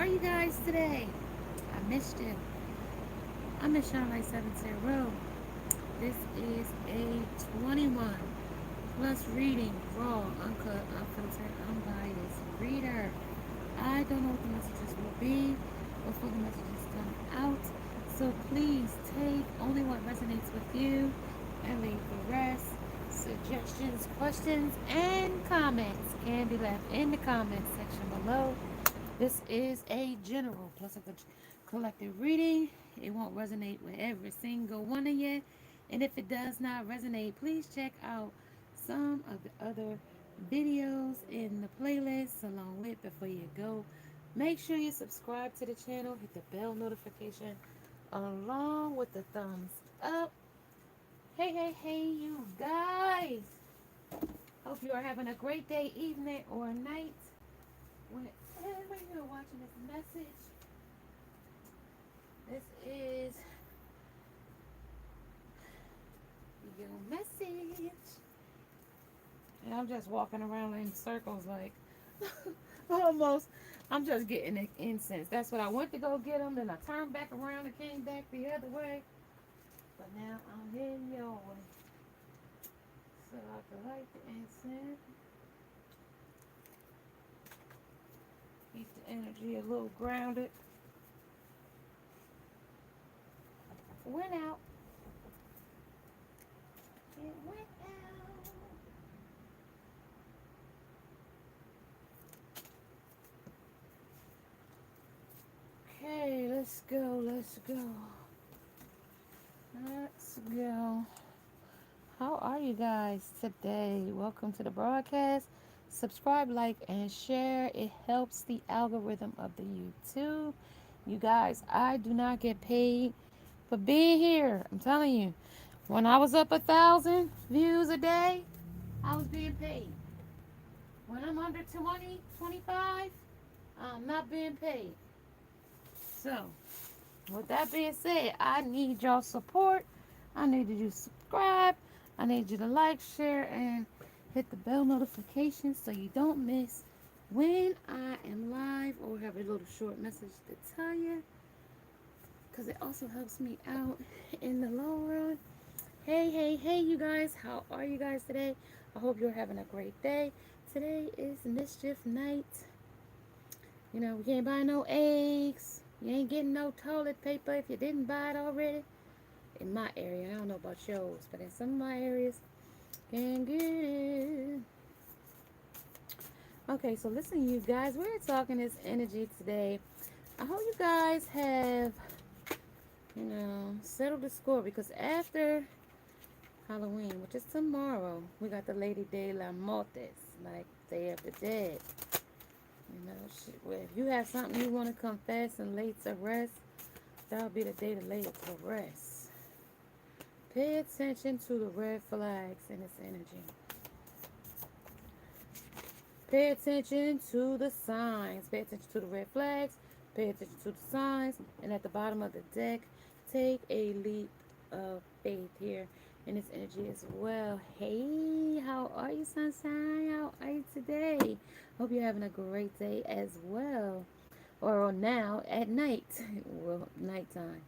are you guys today? I missed you. I'm Miss Shine 70. This is a 21 plus reading, raw, uncut, unfiltered, unbiased reader. I don't know what the messages will be before the messages come out. So please take only what resonates with you and leave the rest. Suggestions, questions, and comments can be left in the comments section below. This is a general plus a collective reading. It won't resonate with every single one of you. And if it does not resonate, please check out some of the other videos in the playlist along with before you go. Make sure you subscribe to the channel, hit the bell notification along with the thumbs up. Hey, hey, hey, you guys. Hope you are having a great day, evening, or night. Whenever you're watching this message, this is your message. And I'm just walking around in circles like almost. I'm just getting the incense. That's what I went to go get them. Then I turned back around and came back the other way. But now I'm heading your way. So I can light the incense. Keep the energy a little grounded. Went out. It went out. Okay, let's go. Let's go. Let's go. How are you guys today? Welcome to the broadcast. Subscribe, like, and share. It helps the algorithm of the YouTube. You guys, I do not get paid for being here. I'm telling you. When I was up 1,000 views a day, I was being paid. When I'm under 20, 25, I'm not being paid. So, with that being said, I need y'all support. I need you to subscribe. I need you to like, share, and hit the bell notification so you don't miss when I am live or have a little short message to tell you. Because it also helps me out in the long run. Hey, hey, hey, you guys. How are you guys today? I hope you're having a great day. Today is Mischief Night. You know, we can't buy no eggs. You ain't getting no toilet paper if you didn't buy it already. In my area, I don't know about yours, but in some of my areas, can get it. Okay, so listen, you guys, we're talking this energy today. I hope you guys have, settled the score because after Halloween, which is tomorrow, we got the Lady de la Mortes, like Day of the Dead. If you have something you want to confess and lay to rest, that'll be the day to lay it to rest. Pay attention to the red flags in this energy. Pay attention to the signs. Pay attention to the red flags. Pay attention to the signs. And at the bottom of the deck, take a leap of faith here in this energy as well. Hey, how are you, sunshine? How are you today? Hope you're having a great day as well. Or now at night. Well, nighttime.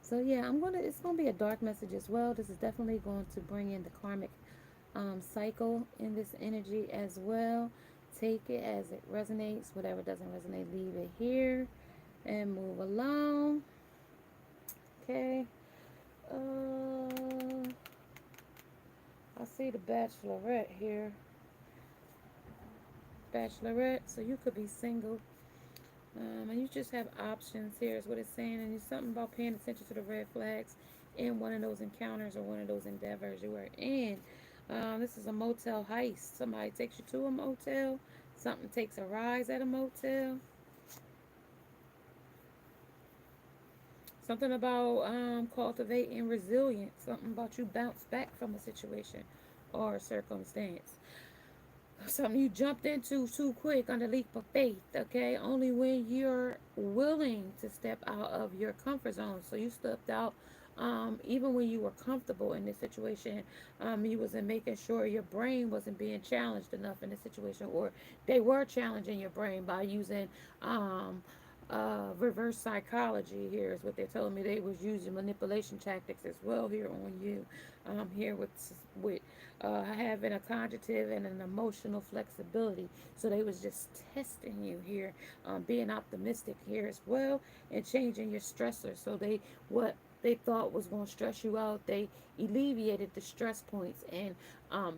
So yeah, it's gonna be a dark message as well. This is definitely going to bring in the karmic cycle in this energy as well. Take it as it resonates. Whatever doesn't resonate, leave it here and move along. Okay. I see the bachelorette here. Bachelorette, so you could be single. And you just have options here is what it's saying. And it's something about paying attention to the red flags in one of those encounters or one of those endeavors you are in. This is a motel heist. Somebody takes you to a motel. Something takes a rise at a motel. Something about cultivating resilience. Something about you bounce back from a situation or a circumstance. Something you jumped into too quick on the leap of faith, okay? Only when you're willing to step out of your comfort zone. So you stepped out even when you were comfortable in this situation. You wasn't making sure your brain wasn't being challenged enough in this situation, or they were challenging your brain by using reverse psychology here is what they're telling me. They was using manipulation tactics as well here on you. Here with having a cognitive and an emotional flexibility. So they was just testing you here, being optimistic here as well, and changing your stressors. So what they thought was going to stress you out, they alleviated the stress points and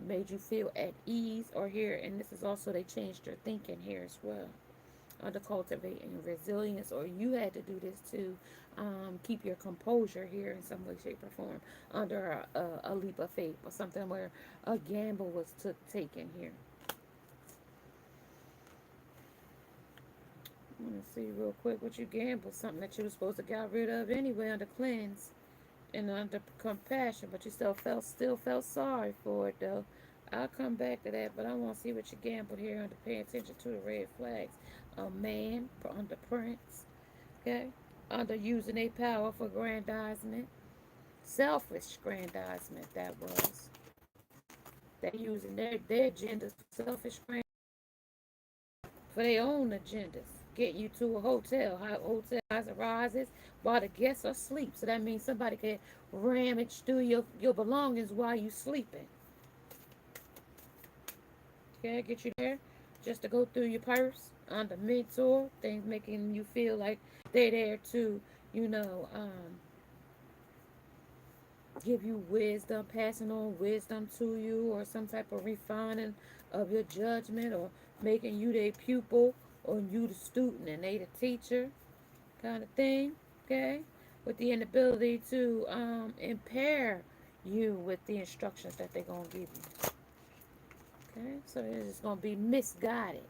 made you feel at ease. Or here, and this is also they changed your thinking here as well, to cultivating resilience, or you had to do this to keep your composure here in some way, shape, or form under a leap of faith or something where a gamble was taken here. I want to see real quick what you gambled, something that you were supposed to got rid of anyway under cleanse and under compassion, but you still felt sorry for it though. I'll come back to that, but I want to see what you gambled here under paying attention to the red flags. A man under prince, okay, under using their power for aggrandizement, selfish aggrandizement. That was they using their agendas for selfish for their own agendas. Get you to a hotel. Hotel arises while the guests are asleep. So that means somebody can rummage through your belongings while you sleeping. Okay, get you there just to go through your purse on the mentor, things making you feel like they're there to, you know, give you wisdom, passing on wisdom to you, or some type of refining of your judgment, or making you their pupil, or you the student and they the teacher, kind of thing. Okay, with the inability to impair you with the instructions that they're gonna give you. Okay, so it's gonna be misguided.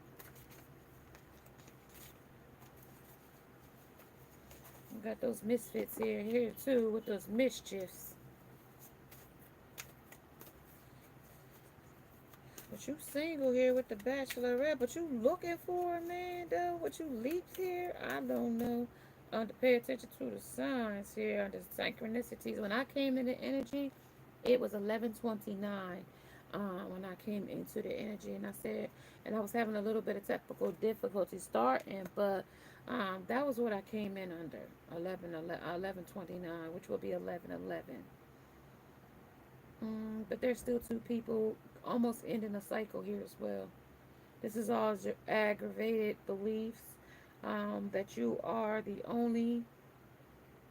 We got those misfits here too, with those mischiefs. But you single here with the bachelorette, but you looking for a man though? What you leaped here? I don't know. To pay attention to the signs here, the synchronicities. When I came into energy, it was 11:29. When I came into the energy, and I said, and I was having a little bit of technical difficulty starting, but that was what I came in under 11:29, which will be 11:11. But there's still two people almost ending a cycle here as well. This is all your aggravated beliefs, that you are the only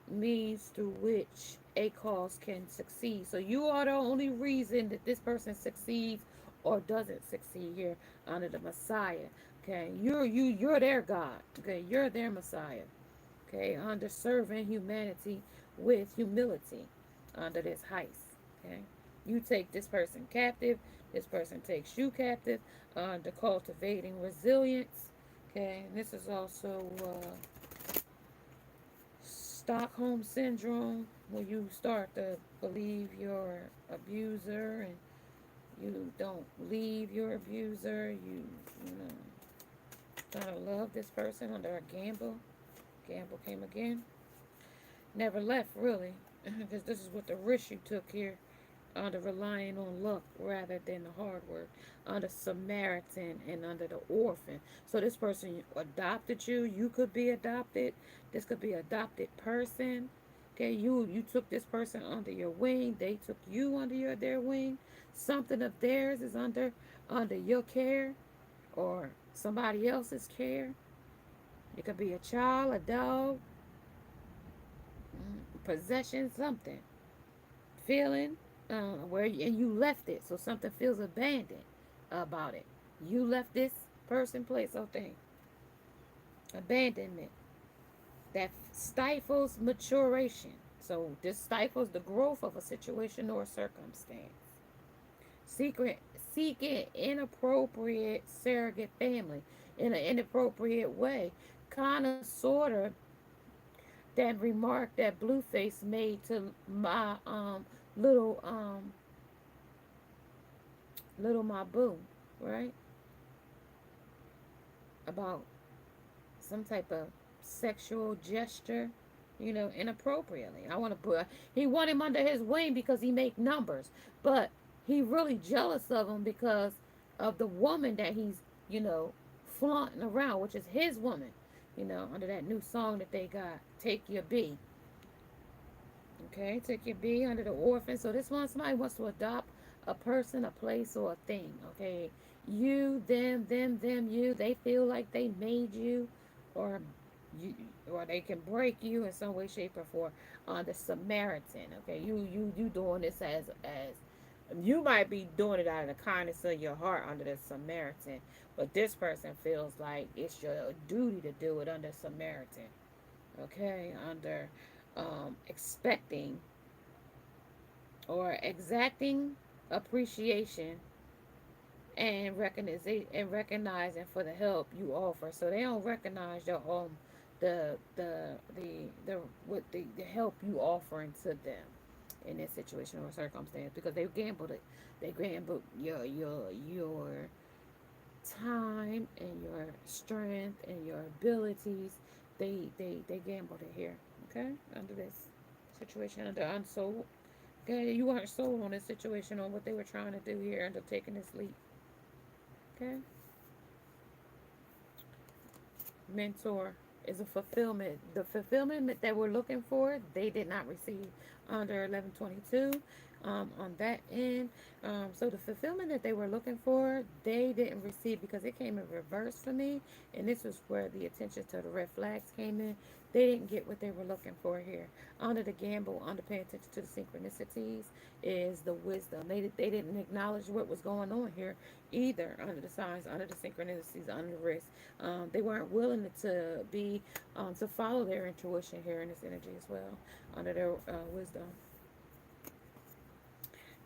means through which a cause can succeed. So you are the only reason that this person succeeds or doesn't succeed here under the Messiah. Okay, you're their God. Okay, you're their Messiah. Okay, under serving humanity with humility under this heist. Okay, you take this person captive. This person takes you captive. Under cultivating resilience. Okay, and this is also Stockholm syndrome, when you start to believe your abuser and you don't leave your abuser. You know, kind of love this person under a gamble. Gamble came again. Never left really, because this is what the risk you took here, under relying on luck rather than the hard work, under Samaritan and under the orphan. So this person adopted you. You could be adopted. This could be adopted person. Okay, you took this person under your wing. They took you under their wing. Something of theirs is under your care or somebody else's care. It could be a child, a dog, possession, something. Feeling, and you left it, so something feels abandoned about it. You left this person, place, or thing. Abandonment that stifles maturation. So this stifles the growth of a situation or a circumstance. Secret Seeking inappropriate surrogate family in an inappropriate way, kind of, sort of, that remark that Blueface made to my little little my boo, right? About some type of sexual gesture, inappropriately. I want to put he want him under his wing because he make numbers, but he really jealous of him because of the woman that he's, flaunting around, which is his woman. under that new song that they got, Take Your B. Okay, take your B under the orphan. So this one, somebody wants to adopt a person, a place, or a thing. Okay, you, them, you. They feel like they made you, or you, or they can break you in some way, shape, or form. The Samaritan. Okay, you doing this as you might be doing it out of the kindness of your heart under the Samaritan, but this person feels like it's your duty to do it under Samaritan. Okay, under expecting or exacting appreciation and recognizing for the help you offer. So they don't recognize your the what the help you offering to them in this situation or circumstance, because they gambled it. They gambled your time and your strength and your abilities. They gambled it here. Okay, under this situation, under unsold. Okay, you weren't sold on this situation, on what they were trying to do here, under taking this leap. Okay, mentor is a fulfillment. The fulfillment that we're looking for, they did not receive under 1122. On that end, so the fulfillment that they were looking for, they didn't receive because it came in reverse for me, and this was where the attention to the red flags came in. They didn't get what they were looking for here. Under the gamble, under paying attention to the synchronicities is the wisdom. They didn't acknowledge what was going on here either, under the signs, under the synchronicities, under the risk. They weren't willing to be to follow their intuition here in this energy as well, under their wisdom.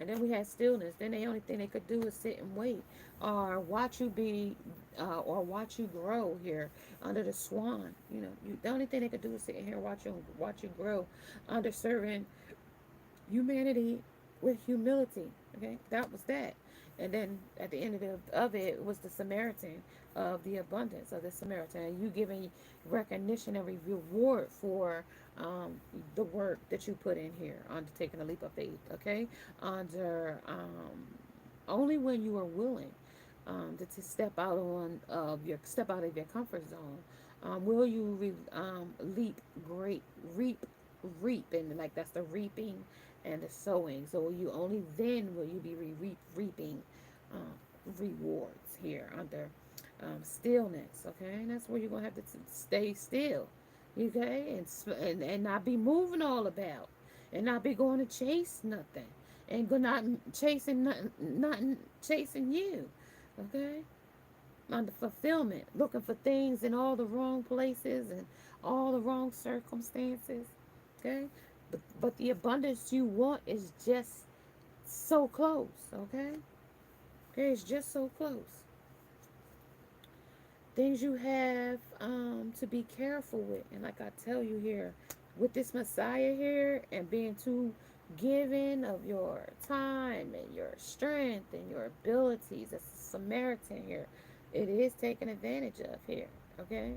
And then we had stillness. Then the only thing they could do is sit and wait, or watch you be, or watch you grow here under the swan. The only thing they could do is sit here and watch you grow under serving humanity with humility. Okay, that was that. And then at the end of it was the Samaritan, of the abundance of the Samaritan. You giving recognition and reward for the work that you put in here under taking a leap of faith. Okay, under only when you are willing to step out of your comfort zone. Will you leap great reap, and like that's the reaping and the sowing. So you only then will you be reaping rewards here under stillness. Okay, and that's where you're gonna have to stay still. Okay, and not be moving all about, and not be going to chase nothing, and go not chasing nothing, not chasing you. Okay, under fulfillment, looking for things in all the wrong places and all the wrong circumstances. Okay, but the abundance you want is just so close. Okay, it's just so close. Things you have to be careful with, and like I tell you here, with this Messiah here, and being too giving of your time and your strength and your abilities, as a Samaritan here, it is taken advantage of here. Okay,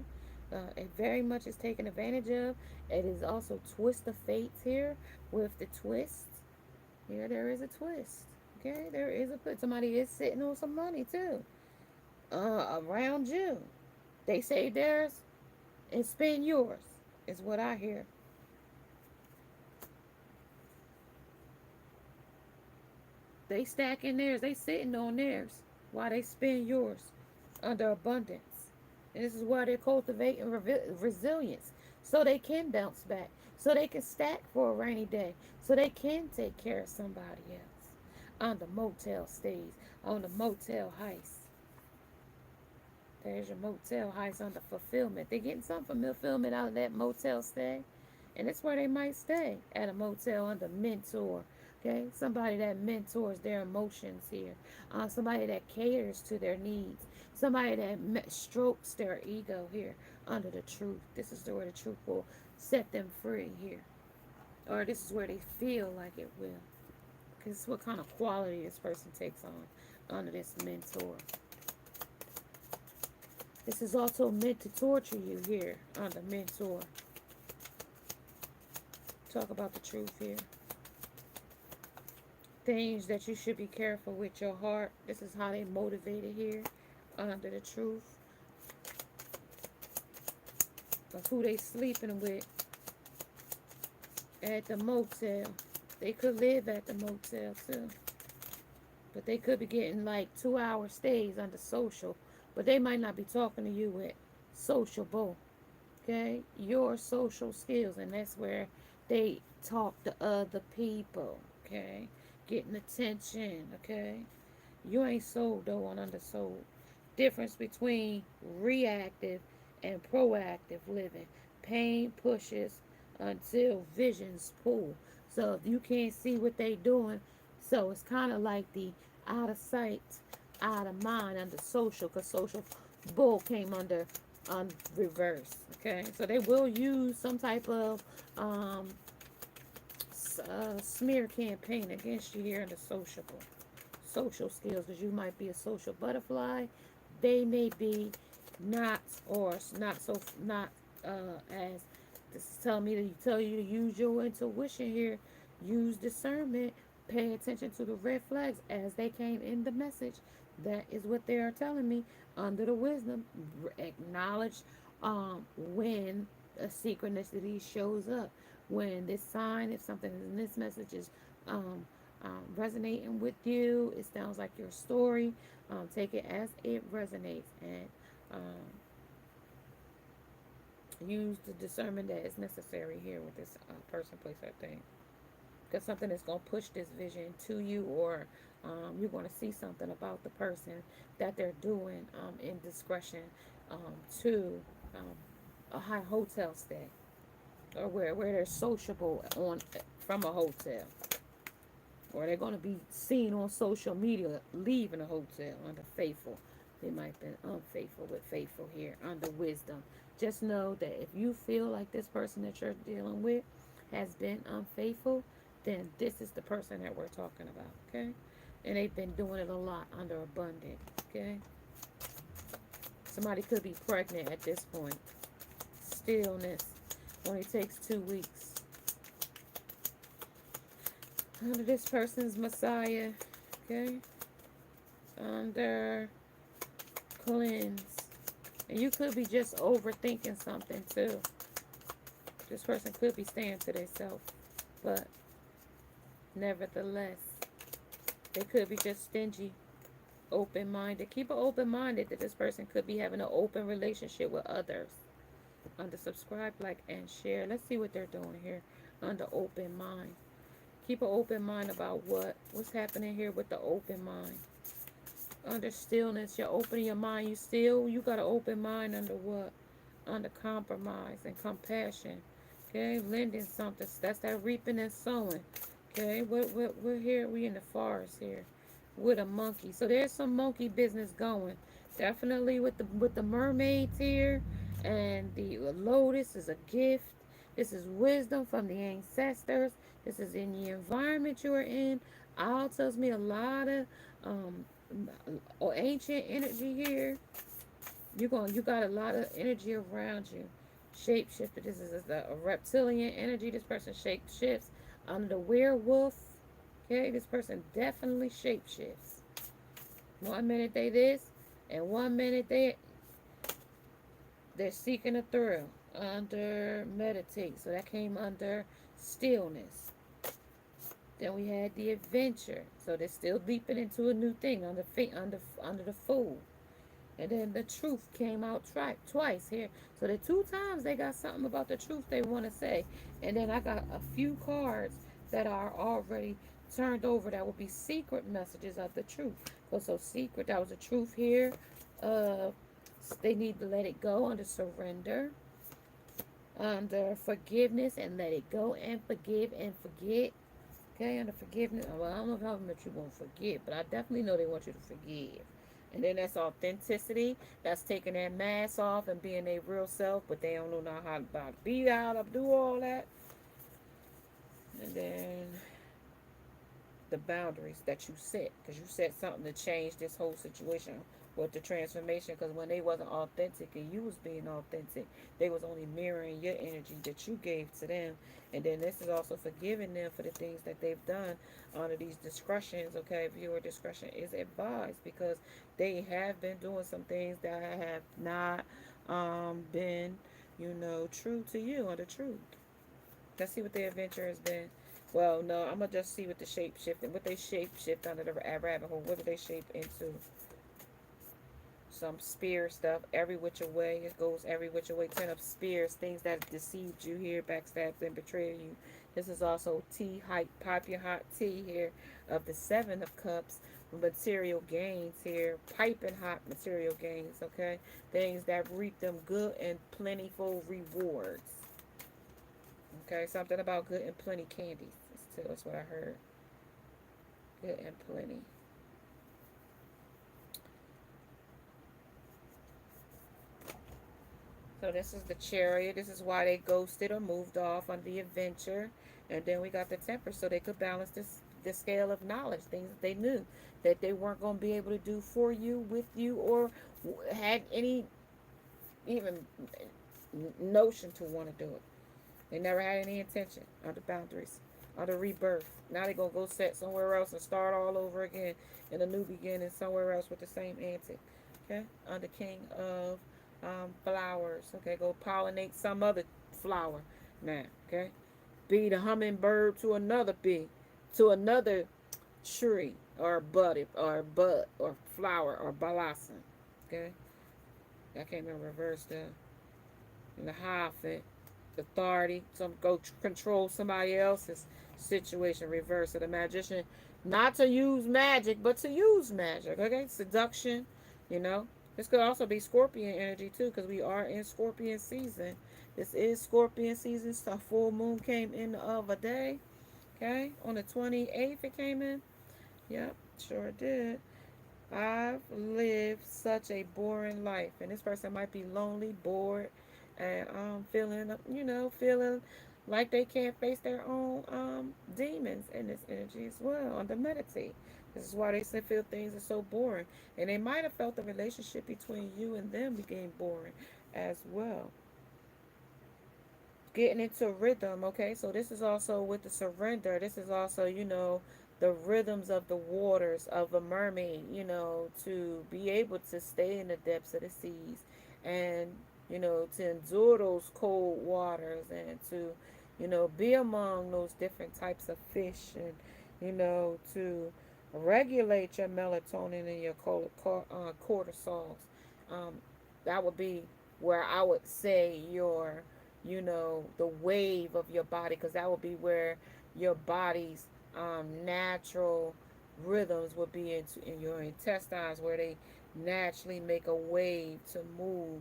it very much is taken advantage of. It is also twist of fates here. With the twist here, there is a twist. Okay, there is somebody is sitting on some money too, around you. They save theirs and spend yours, is what I hear. They stacking theirs, they sitting on theirs while they spend yours under abundance. And this is why they're cultivating resilience, so they can bounce back, so they can stack for a rainy day, so they can take care of somebody else. On the motel stays, on the motel heist. There's your motel heist under fulfillment. They're getting some fulfillment out of that motel stay. And that's where they might stay, at a motel under mentor. Okay, somebody that mentors their emotions here. Somebody that caters to their needs. Somebody that strokes their ego here under the truth. This is where the truth will set them free here. Or this is where they feel like it will. Because it's what kind of quality this person takes on under this mentor. This is also meant to torture you here under mentor. Talk about the truth here. Things that you should be careful with your heart. This is how they motivate it here under the truth. of who they sleeping with at the motel. They could live at the motel too. But they could be getting like 2 hour stays under social. But they might not be talking to you with sociable. Okay? Your social skills. And that's where they talk to other people. Okay? Getting attention. Okay? You ain't sold though on undersold. Difference between reactive and proactive living. Pain pushes until visions pull. So if you can't see what they doing, so it's kind of like the out of sight, out of mind under social, because social bull came under reverse. Okay, so they will use some type of smear campaign against you here under social skills, because you might be a social butterfly. They may be not, or not so, not as this is telling me to tell you to use your intuition here, use discernment, pay attention to the red flags as they came in the message. That is what they are telling me under the wisdom. Acknowledge when a synchronicity shows up, when this sign, if something in this message is um, resonating with you. It sounds like your story. Take it as it resonates, and use the discernment that is necessary here with this person, place, or thing. Because something is going to push this vision to you, or you're going to see something about the person that they're doing in discretion to a high hotel stay, or where they're sociable on from a hotel. Or they're going to be seen on social media leaving a hotel under faithful. They might have been unfaithful with faithful here under wisdom. Just know that if you feel like this person that you're dealing with has been unfaithful, then this is the person that we're talking about, okay? And they've been doing it a lot under abundance, okay? Somebody could be pregnant at this point. Stillness only takes 2 weeks. Under this person's Messiah, okay? Under cleanse. And you could be just overthinking something too. This person could be staying to themselves. But nevertheless, they could be just stingy, open-minded. Keep it open-minded that this person could be having an open relationship with others. Under subscribe, like, and share. Let's see what they're doing here. Under open mind. Keep an open mind about what's happening here with the open mind. Under stillness, you're opening your mind. You got an open mind under what? Under compromise and compassion. Okay, lending something. That's that reaping and sowing. Okay, we're here. We in the forest here with a monkey. So there's some monkey business going. Definitely with the mermaids here, and the lotus is a gift. This is wisdom from the ancestors. This is in the environment you're in. All tells me a lot of um, ancient energy here. You got a lot of energy around you. Shapeshifter. This is a reptilian energy. This person shape shifts under the werewolf. Okay, this person definitely shapeshifts. 1 minute they this, and 1 minute they're seeking a thrill under meditate. So that came under stillness. Then we had the adventure. So they're still leaping into a new thing under the fool. And then the truth came out twice here. So the 2 times they got something about the truth they want to say. And then I got a few cards that are already turned over that will be secret messages of the truth. So secret, that was the truth here. They need to let it go under surrender, under forgiveness, and let it go, and forgive and forget. Okay, under forgiveness. Well, I don't know how much you want to forgive, but I definitely know they want you to forgive. And then that's authenticity. That's taking that mask off and being their real self, but they don't know how to be out or do all that. And then the boundaries that you set, because you set something to change this whole situation with the transformation. Because when they wasn't authentic and you was being authentic, they was only mirroring your energy that you gave to them. And then this is also forgiving them for the things that they've done under these discretions. Okay, viewer discretion is advised, because they have been doing some things that have not been true to you or the truth. Let's see what their adventure has been. Well, no, I'm gonna just see what the shape shifting, what they shape shift under the rabbit hole. What do they shape into? Some spear stuff every which way. It goes every which way. Ten of spears, things that deceived you here, backstabbed and betrayed you. This is also tea, hype, pop your hot tea here of the Seven of Cups. Material gains here, piping hot material gains, okay? Things that reap them good and plentiful rewards. Okay, something about good and plenty candies. That's what I heard. Good and plenty. So this is the chariot. This is why they ghosted or moved off on the adventure. And then we got the temper so they could balance the scale of knowledge, things that they knew that they weren't going to be able to do for you, with you, or had any even notion to want to do it. They never had any intention of the boundaries, of the rebirth. Now they're going to go set somewhere else and start all over again in a new beginning somewhere else with the same antic. Okay? Under King of flowers. Okay? Go pollinate some other flower now. Okay? Be the hummingbird to another bee, to another tree or bud or flower or blossom. Okay? I can't remember reverse the in the Hierophant, authority, some go control somebody else's situation, reverse of the magician, not to use magic, but to use magic. Okay, seduction, you know. This could also be Scorpion energy too, because we are in Scorpion season. This is Scorpion season. So full moon came in the other day. Okay, on the 28th it came in. Yep, sure did. I've lived such a boring life, and this person might be lonely, bored, and feeling like they can't face their own demons in this energy as well. Under meditate, this is why they feel things are so boring, and they might have felt the relationship between you and them became boring as well. Getting into rhythm, okay? So this is also with the surrender. This is also, the rhythms of the waters of a mermaid, to be able to stay in the depths of the seas and, to endure those cold waters and to, be among those different types of fish and, to regulate your melatonin and your cortisols. Um, that would be where I would say your the wave of your body, because that would be where your body's natural rhythms would be in your intestines, where they naturally make a wave to move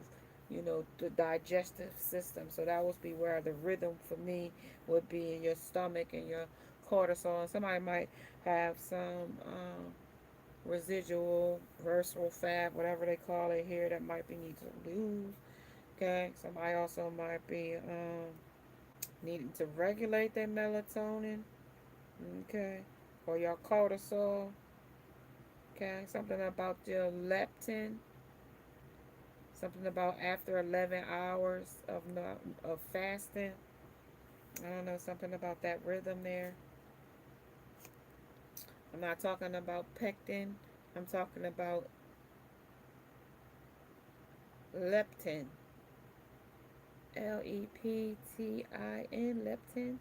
the digestive system. So that would be where the rhythm for me would be in your stomach and your cortisol. And somebody might have some residual visceral fat, whatever they call it here, that might be need to lose. Okay, somebody also might be needing to regulate their melatonin. Okay, or your cortisol. Okay, something about your leptin. Something about after 11 hours of fasting. I don't know, something about that rhythm there. I'm not talking about pectin. I'm talking about leptin. Leptin. Leptin.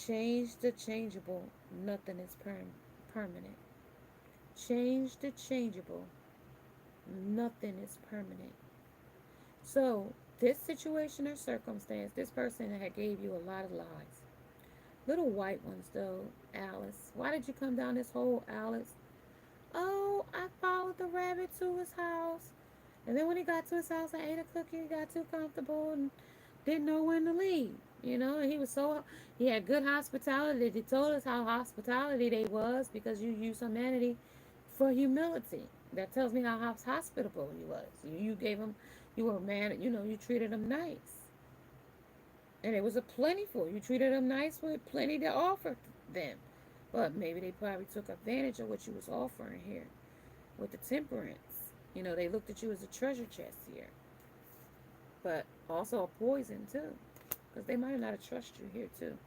Change the changeable. Nothing is permanent. Change the changeable. Nothing is permanent. So, this situation or circumstance, this person had gave you a lot of lies. Little white ones, though, Alice. Why did you come down this hole, Alice? Oh, I followed the rabbit to his house. And then when he got to his house and ate a cookie, he got too comfortable and didn't know when to leave. And he had good hospitality. They told us how hospitality they was because you use humanity for humility. That tells me how hospitable he was. You gave him, you were a man, you treated him nice. And it was a plentiful. You treated them nice with plenty to offer them. But maybe they probably took advantage of what you was offering here with the temperance. They looked at you as a treasure chest here. But also a poison too. Because they might not have trusted you here too.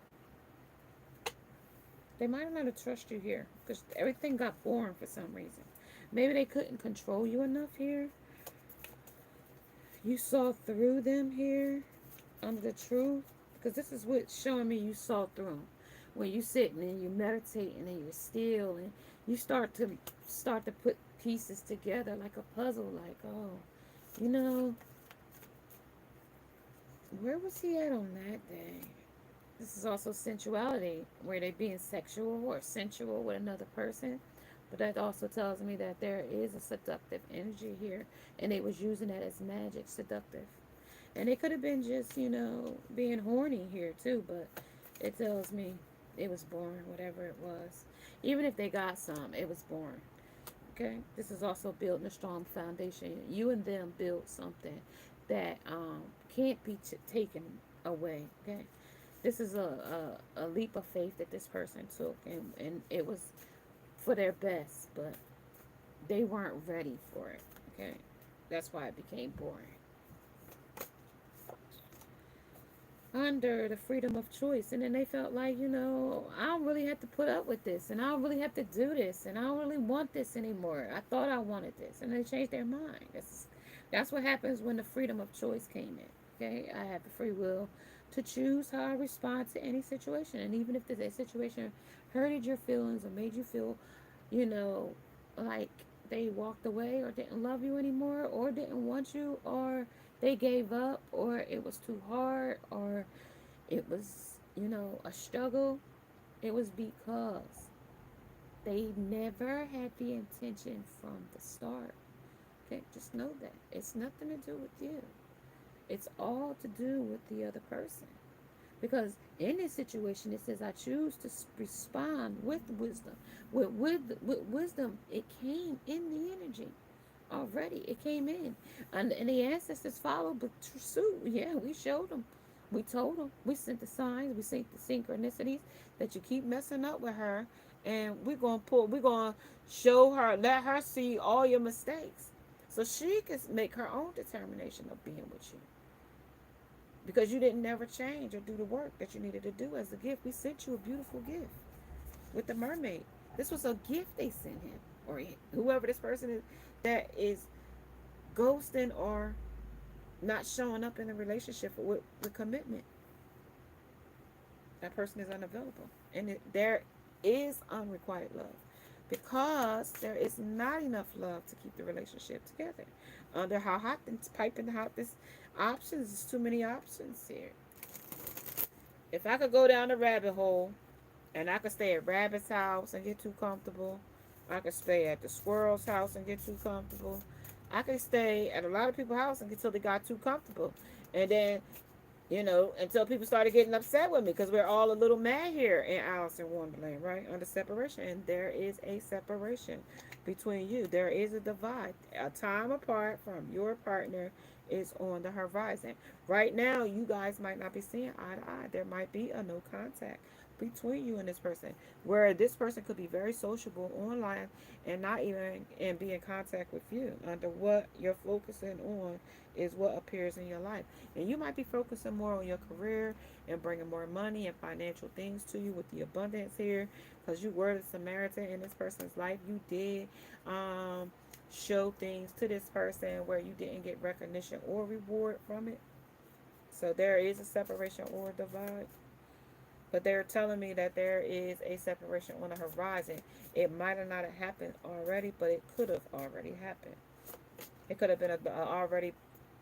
They might not have trusted you here because everything got boring for some reason. Maybe they couldn't control you enough here. You saw through them here under the truth, because this is what's showing me you saw through them. When you sitting and you meditating and you're still and you start to put pieces together like a puzzle. Like, oh, you know, where was he at on that day? This is also sensuality, where they being sexual or sensual with another person. But that also tells me that there is a seductive energy here, and they was using that as magic, seductive. And it could have been just, being horny here too, but it tells me it was boring, whatever it was. Even if they got some, it was boring. Okay? This is also building a strong foundation. You and them build something that can't be taken away. Okay? This is a leap of faith that this person took, and it was for their best, but they weren't ready for it. Okay? That's why it became boring. Under the freedom of choice. And then they felt like, I don't really have to put up with this, and I don't really have to do this, and I don't really want this anymore. I thought I wanted this, and they changed their mind. That's what happens when the freedom of choice came in. Okay, I have the free will to choose how I respond to any situation, and even if the situation hurted your feelings or made you feel, you know, like they walked away or didn't love you anymore or didn't want you or they gave up or it was too hard or it was, a struggle, it was because they never had the intention from the start. Okay, just know that. It's nothing to do with you. It's all to do with the other person. Because in this situation, it says, I choose to respond with wisdom. With wisdom, it came in the energy already. It came in. And the ancestors followed the suit. Yeah, we showed them. We told them. We sent the signs. We sent the synchronicities that you keep messing up with her. And we're going to show her, let her see all your mistakes. So she can make her own determination of being with you, because you didn't never change or do the work that you needed to do as a gift. We sent you a beautiful gift with the mermaid. This was a gift they sent him or whoever this person is that is ghosting or not showing up in a relationship with the commitment. That person is unavailable. And there is unrequited love because there is not enough love to keep the relationship together. Under how hot it's piping hot, this options is too many options here. If I could go down the rabbit hole and I could stay at Rabbit's house and get too comfortable, I could stay at the squirrel's house and get too comfortable. I could stay at a lot of people's house until they got too comfortable. And then, until people started getting upset with me because we're all a little mad here in Alice in Wonderland, right? Under separation. And there is a separation between you. There is a divide. A time apart from your partner is on the horizon. Right now, you guys might not be seeing eye to eye. There might be a no contact between you and this person, where this person could be very sociable online and not even and be in contact with you. Under what you're focusing on is what appears in your life, and you might be focusing more on your career and bringing more money and financial things to you with the abundance here, because you were the Samaritan in this person's life. You did show things to this person where you didn't get recognition or reward from it. So there is a separation or a divide. But they're telling me that there is a separation on the horizon. It might have not have happened already, but it could have already happened. It could have been a already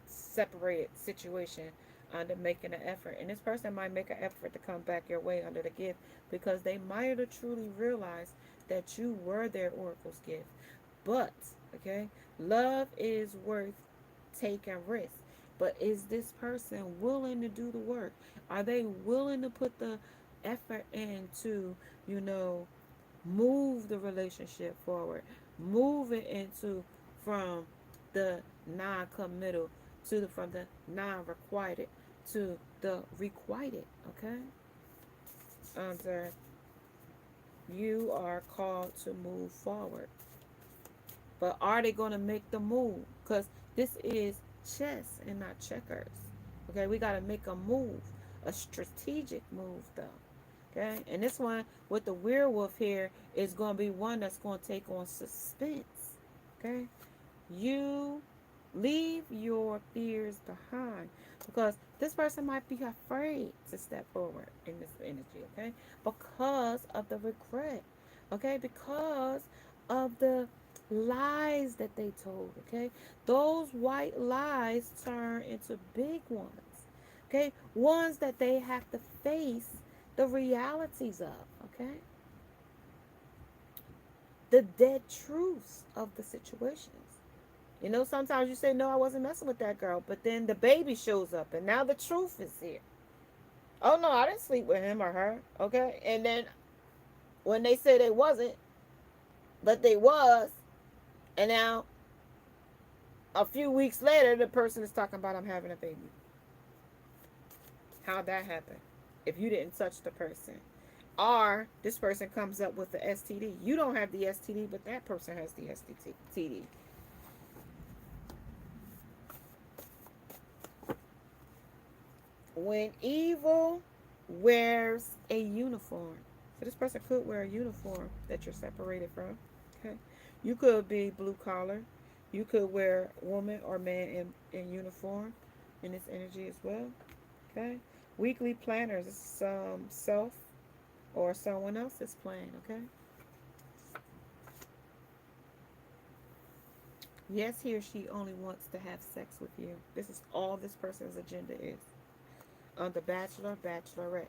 separated situation under making an effort. And this person might make an effort to come back your way under the gift because they might have truly realized that you were their oracle's gift. But, okay, love is worth taking risks. But is this person willing to do the work? Are they willing to put the effort into, move the relationship forward? Move it into from the non-committal to from the non-requited to the requited, okay? Under you are called to move forward. But are they going to make the move? Because this is chess and not checkers. Okay, we got to make a move, a strategic move, though. Okay, and this one with the werewolf here is going to be one that's going to take on suspense. Okay, you leave your fears behind because this person might be afraid to step forward in this energy. Okay, because of the regret. Okay, because of the lies that they told. Okay, those white lies turn into big ones. Okay, ones that they have to face the realities of. Okay, the dead truths of the situations. You know, sometimes you say, no, I wasn't messing with that girl, but then the baby shows up and now the truth is here. Oh, no, I didn't sleep with him or her. Okay. And then when they say they wasn't, but they was, and now a few weeks later, the person is talking about, I'm having a baby. How'd that happen? If you didn't touch the person. Or this person comes up with the STD. You don't have the STD, but that person has the STD. When evil wears a uniform. So this person could wear a uniform that you're separated from. Okay. You could be blue collar. You could wear woman or man in uniform in this energy as well. Okay. Weekly planners is self or someone else's plan. Okay. Yes, he or she only wants to have sex with you. This is all this person's agenda is. On the bachelor, bachelorette.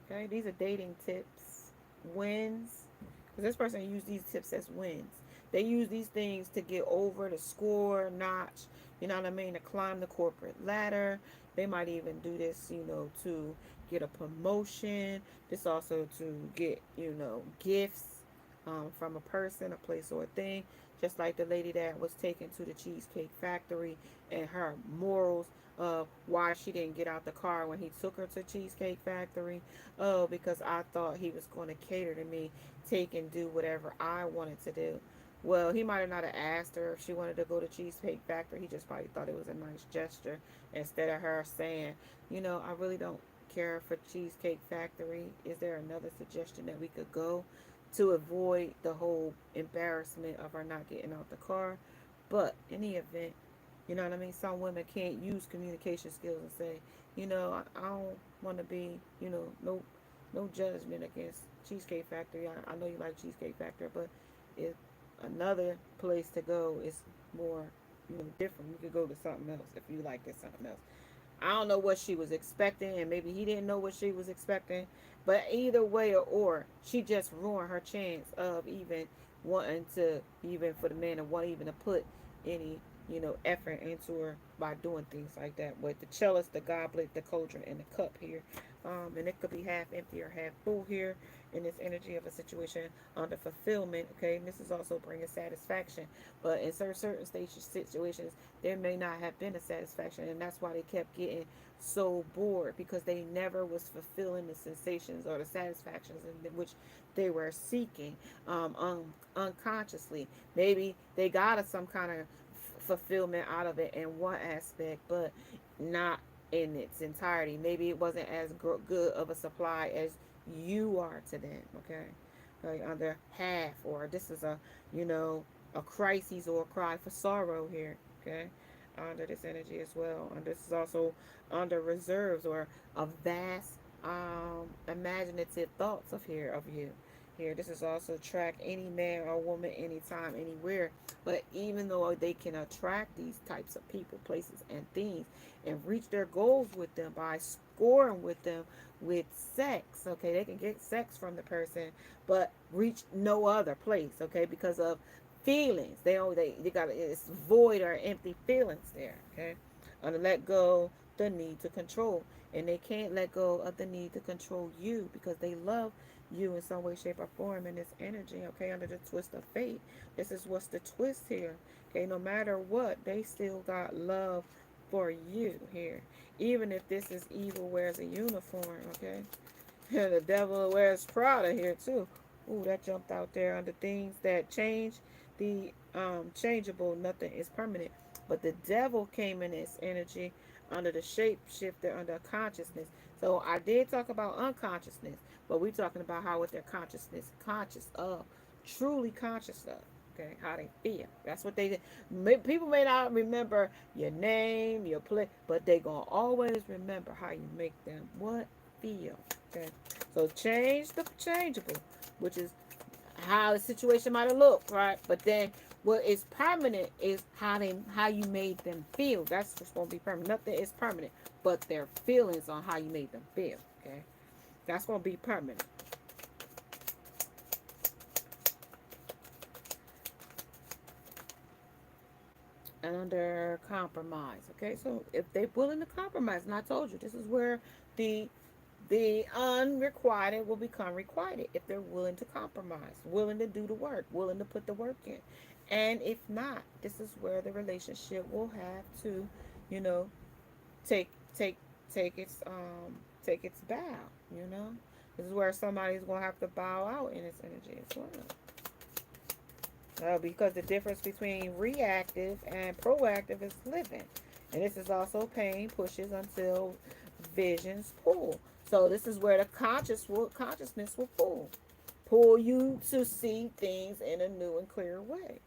Okay, these are dating tips, wins. Because this person used these tips as wins. They use these things to get over the score notch. You know what I mean? To climb the corporate ladder. They might even do this, to get a promotion. This also to get, gifts from a person, a place, or a thing. Just like the lady that was taken to the Cheesecake Factory and her morals of why she didn't get out the car when he took her to Cheesecake Factory. Oh, because I thought he was going to cater to me, take and do whatever I wanted to do. Well, he might have not have asked her if she wanted to go to Cheesecake Factory. He just probably thought it was a nice gesture instead of her saying, I really don't care for Cheesecake Factory. Is there another suggestion that we could go to avoid the whole embarrassment of her not getting out the car? But in the event, you know what I mean? Some women can't use communication skills and say, I don't want to be, no judgment against Cheesecake Factory. I know you like Cheesecake Factory, but if another place to go is more, different, you could go to something else if you like it something else. I don't know what she was expecting, and maybe he didn't know what she was expecting. But either way, or she just ruined her chance of even wanting to, even for the man to want even to put any, effort into her by doing things like that. With the chalice, the goblet, the cauldron, and the cup here. And it could be half empty or half full here in this energy of a situation under fulfillment. Okay, and this is also bringing satisfaction. But in certain situations, there may not have been a satisfaction, and that's why they kept getting so bored because they never was fulfilling the sensations or the satisfactions in which they were seeking unconsciously. Maybe they got some kind of fulfillment out of it in one aspect, but not in its entirety. Maybe it wasn't as good of a supply as you are to them. Okay, like under half, or this is a crisis or a cry for sorrow here. Okay, under this energy as well. And this is also under reserves or a vast imaginative thoughts of you. Here, this is also attract any man or woman anytime, anywhere. But even though they can attract these types of people, places, and things, and reach their goals with them by scoring with them with sex, okay, they can get sex from the person, but reach no other place, okay, because of feelings. They got it's void or empty feelings there, okay. And to let go the need to control, and they can't let go of the need to control you because they love you in some way, shape, or form in this energy, okay, under the twist of fate. This is what's the twist here, okay, no matter what, they still got love for you here, even if this is evil wears a uniform, okay. And the devil wears Prada here too. Ooh, that jumped out there under things that change. The changeable, nothing is permanent. But the devil came in this energy under the shape shifter, under consciousness. So I did talk about unconsciousness, but we're talking about how what their consciousness conscious of, truly conscious of. Okay, how they feel. That's what they did. People may not remember your name, your place, but they gonna always remember how you make them what feel. Okay, so change the changeable, which is how the situation might have looked, right? But then what is permanent is how you made them feel. That's what's gonna be permanent. Nothing is permanent, but their feelings on how you made them feel. Okay, that's gonna be permanent. And under compromise. Okay, so if they're willing to compromise, and I told you this is where the the unrequited will become requited if they're willing to compromise, willing to do the work, willing to put the work in. And if not, this is where the relationship will have to, you know, take take take its take its bow, you know. This is where somebody's gonna have to bow out in its energy as well. Because the difference between reactive and proactive is living. And this is also pain pushes until visions pull. So this is where the consciousness will pull you to see things in a new and clear way.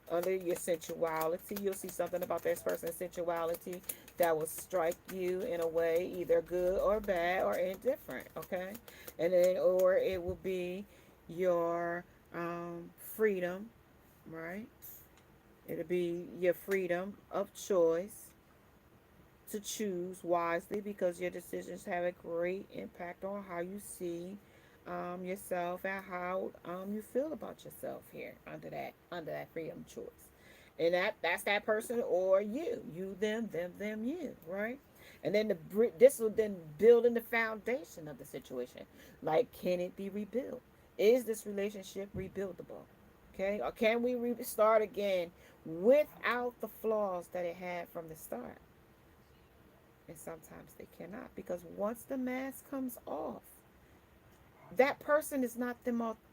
Under your sensuality, you'll see something about this person's sensuality that will strike you in a way either good or bad or indifferent. Okay, and then or it will be your freedom, right? It'll be your freedom of choice to choose wisely because your decisions have a great impact on how you see yourself and how you feel about yourself here under that freedom of choice. And that's that person or you them you, right? And then this will then build in the foundation of the situation. Like, can it be rebuilt? Is this relationship rebuildable? Okay, or can we start again without the flaws that it had from the start? And sometimes they cannot, because once the mask comes off, that person is not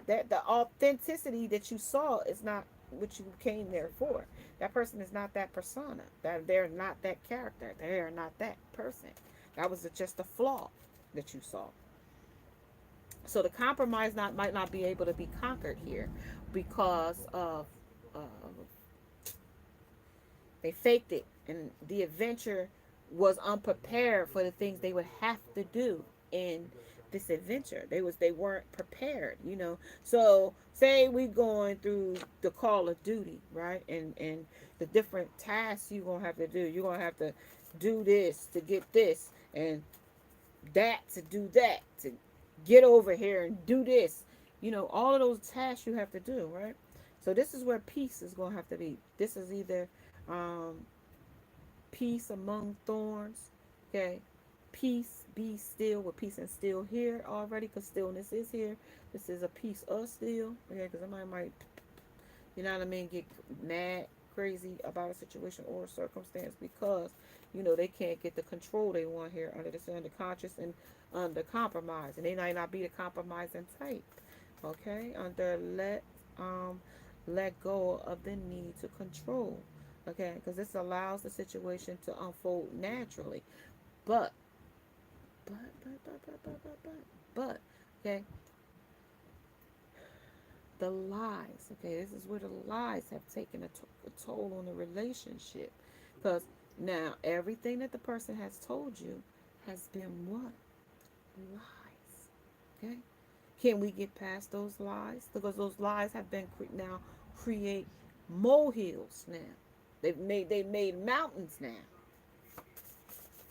that the authenticity that you saw is not what you came there for. That person is not that persona. That they're not that character. They are not that person. That was just a flaw that you saw. So the compromise might not be able to be conquered here because of uh, they faked it, and the adventure was unprepared for the things they would have to do in this adventure. They weren't prepared, you know. So say we going through the Call of Duty, right? And the different tasks you're gonna have to do. You're gonna have to do this to get this, and that to do that, to get over here and do this. You know, all of those tasks you have to do, right? So this is where peace is gonna have to be. This is either um, peace among thorns. Okay, peace, be still, with peace and still here already, because stillness is here. This is a piece of still. Okay, because somebody might, you know what I mean, get mad, crazy about a situation or a circumstance because, you know, they can't get the control they want here under this underconscious and under compromise, and they might not be the compromising type. Okay, under let go of the need to control. Okay, because this allows the situation to unfold naturally. But, but, okay, the lies. Okay, this is where the lies have taken a toll on the relationship. Because now everything that the person has told you has been what? Lies. Okay, can we get past those lies? Because those lies have been now create molehills now. They've made mountains now.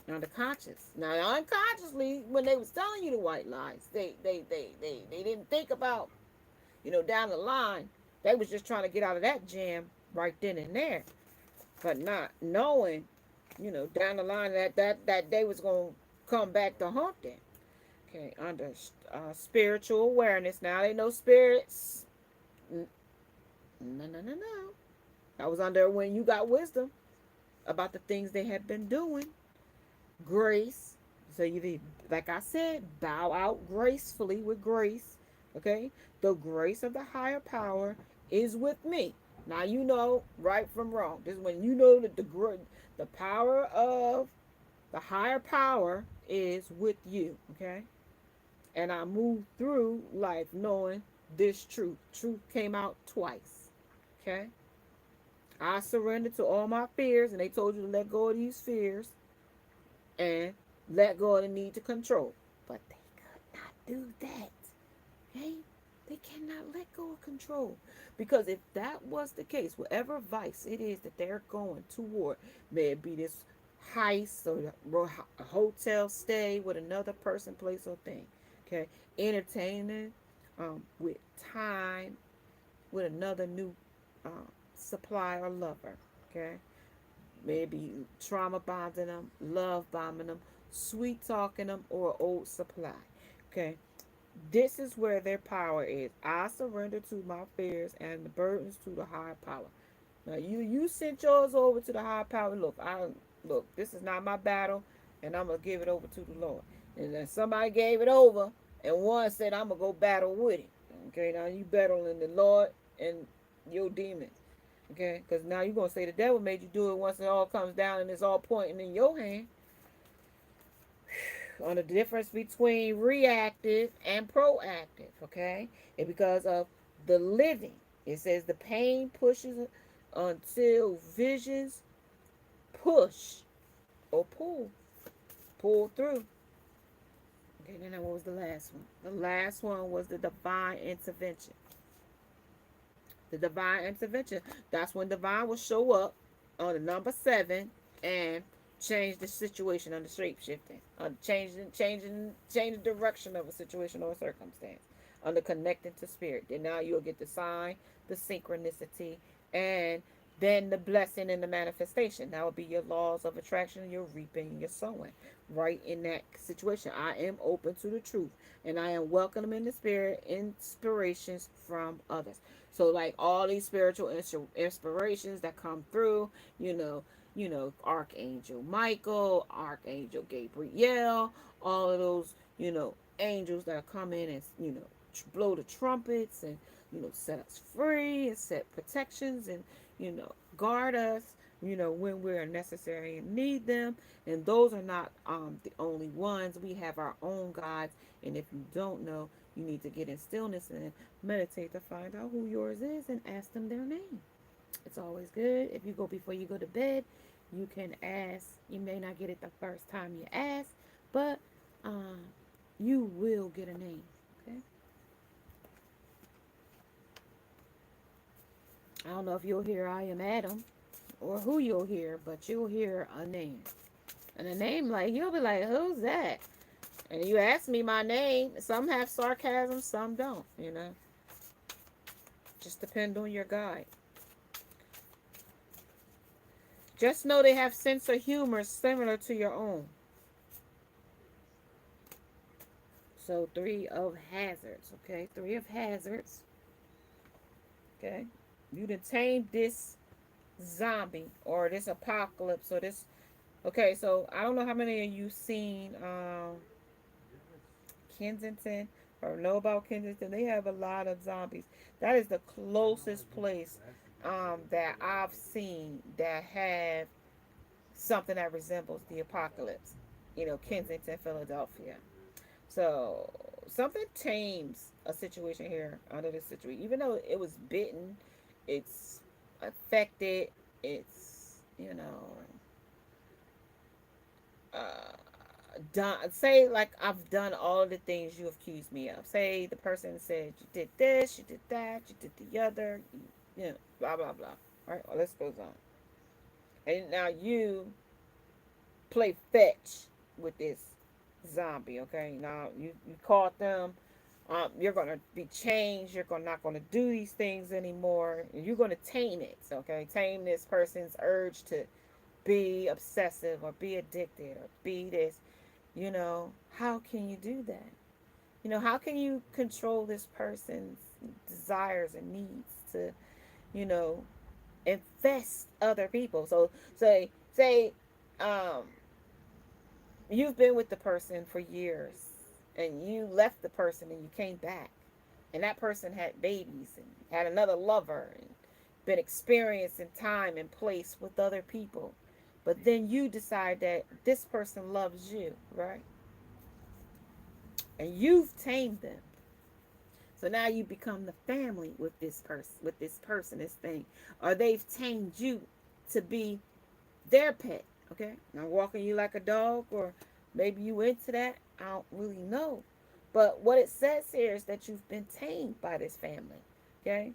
Now the conscious. Now unconsciously, when they was telling you the white lies, they didn't think about, you know, down the line. They was just trying to get out of that jam right then and there. But not knowing, you know, down the line that they was gonna come back to haunt them. Okay, under spiritual awareness. Now they know spirits. No. I was under when you got wisdom about the things they had been doing. Grace. So you, like I said, bow out gracefully with grace. Okay? The grace of the higher power is with me. Now you know right from wrong. This is when you know that the power of The higher power is with you, okay? And I moved through life knowing this truth. Truth came out twice, okay? I surrendered to all my fears, and they told you to let go of these fears and let go of the need to control. But they could not do that, okay? They cannot let go of control. Because if that was the case, whatever vice it is that they're going toward, may it be this heist or a hotel stay with another person, place, or thing, okay? Entertaining with time with another new supply or lover, okay? Maybe trauma bonding them, love bombing them, sweet talking them, or old supply, okay? This is where their power is. I surrender to my fears and the burdens to the higher power. Now you sent yours over to the higher power. Look. This is not my battle, and I'm gonna give it over to the Lord. And then somebody gave it over, and one said, "I'm gonna go battle with it." Okay, now you battling the Lord and your demons. Okay, because now you're gonna say the devil made you do it. Once it all comes down and it's all pointing in your hand, on the difference between reactive and proactive, okay? And because of the living, it says the pain pushes until visions push or pull through. Okay, then what was the last one? The last one was the divine intervention. The divine intervention. That's when divine will show up on the number 7 and change the situation on the shape shifting, on change the direction of a situation or a circumstance, on the connecting to spirit. Then now you'll get the sign, the synchronicity, and then the blessing and the manifestation. That will be your laws of attraction, your reaping, and your sowing. Right in that situation, I am open to the truth, and I am welcoming the spirit inspirations from others. So, like all these spiritual inspirations that come through, Archangel Michael, Archangel Gabriel, all of those, angels that come in and, blow the trumpets and, set us free and set protections and, guard us, when we're necessary and need them. And those are not the only ones. We have our own gods. And if you don't know, you need to get in stillness and meditate to find out who yours is and ask them their name. It's always good. If you go before you go to bed, you can ask. You may not get it the first time you ask, but um, you will get a name. Okay. I don't know if you'll hear I am Adam or who you'll hear, but you'll hear a name. And a name like you'll be like, who's that? And you ask me my name. Some have sarcasm, some don't. Just depend on your guide. Just know they have sense of humor similar to your own. So 3 of hazards, okay? 3 of hazards, okay? You done tamed this zombie or this apocalypse or this. Okay, so I don't know how many of you seen Kensington or know about Kensington. They have a lot of zombies. That is the closest place that I've seen that have something that resembles the apocalypse. Kensington, Philadelphia. So something tames a situation here under this situation. Even though it was bitten, it's affected. It's uh, done. Say like I've done all of the things you accused me of. Say the person said you did this, you did that, you did the other. Blah blah blah. All right, well, let's go on. And now you play fetch with this zombie. Okay, now you caught them. You're gonna be changed. Not gonna do these things anymore. You're gonna tame it. Okay, tame this person's urge to be obsessive or be addicted or be this. How can you do that? How can you control this person's desires and needs to, you know, infest other people? So say um you've been with the person for years and you left the person and you came back and that person had babies and had another lover and been experiencing time and place with other people, But then you decide that this person loves you, right? And you've tamed them. So now you become the family with this person, this thing. Or they've tamed you to be their pet. Okay? Now walking you like a dog, or maybe you into that. I don't really know. But what it says here is that you've been tamed by this family. Okay?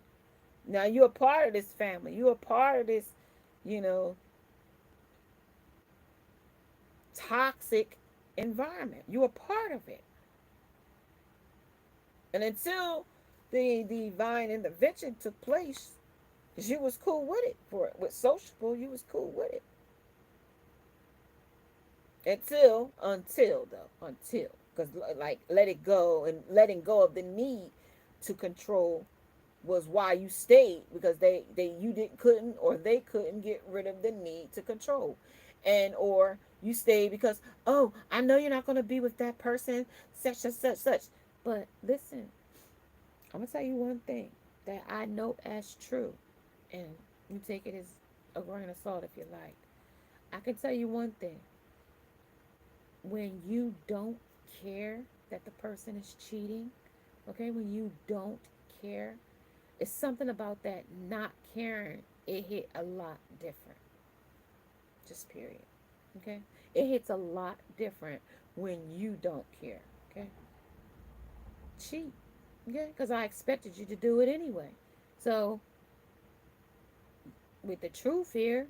Now you're a part of this family. You're a part of this, you know, toxic environment. You're a part of it. And until the divine intervention took place, you was cool with it. For with sociable, you was cool with it. Until because like let it go, and letting go of the need to control was why you stayed, because they you didn't couldn't or they couldn't get rid of the need to control. And or you stayed because, oh, I know you're not going to be with that person, such and such. But listen, I'm gonna tell you one thing that I know as true, and you take it as a grain of salt if you like. I can tell you one thing: when you don't care that the person is cheating, okay, when you don't care, it's something about that not caring. It hit a lot different. Just period. Okay, it hits a lot different when you don't care. Okay, cheat. Okay, because I expected you to do it anyway. So with the truth here,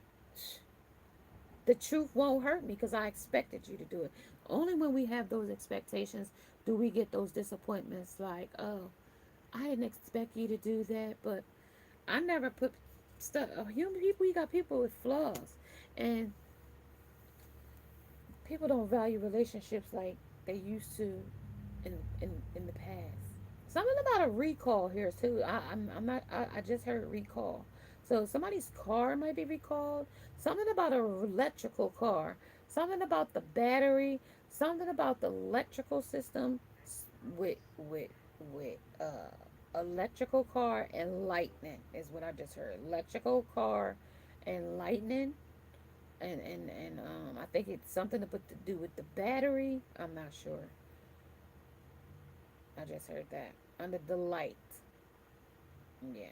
the truth won't hurt me because I expected you to do it. Only when we have those expectations do we get those disappointments like, oh, I didn't expect you to do that, but I never put stuff. Human people, you got people with flaws, and people don't value relationships like they used to in the past. Something about a recall here too. I'm not. I just heard recall. So somebody's car might be recalled. Something about an electrical car. Something about the battery. Something about the electrical system with electrical car and lightning is what I just heard. Electrical car and lightning. And I think it's something to do with the battery. I'm not sure. I just heard that under the light. Yeah.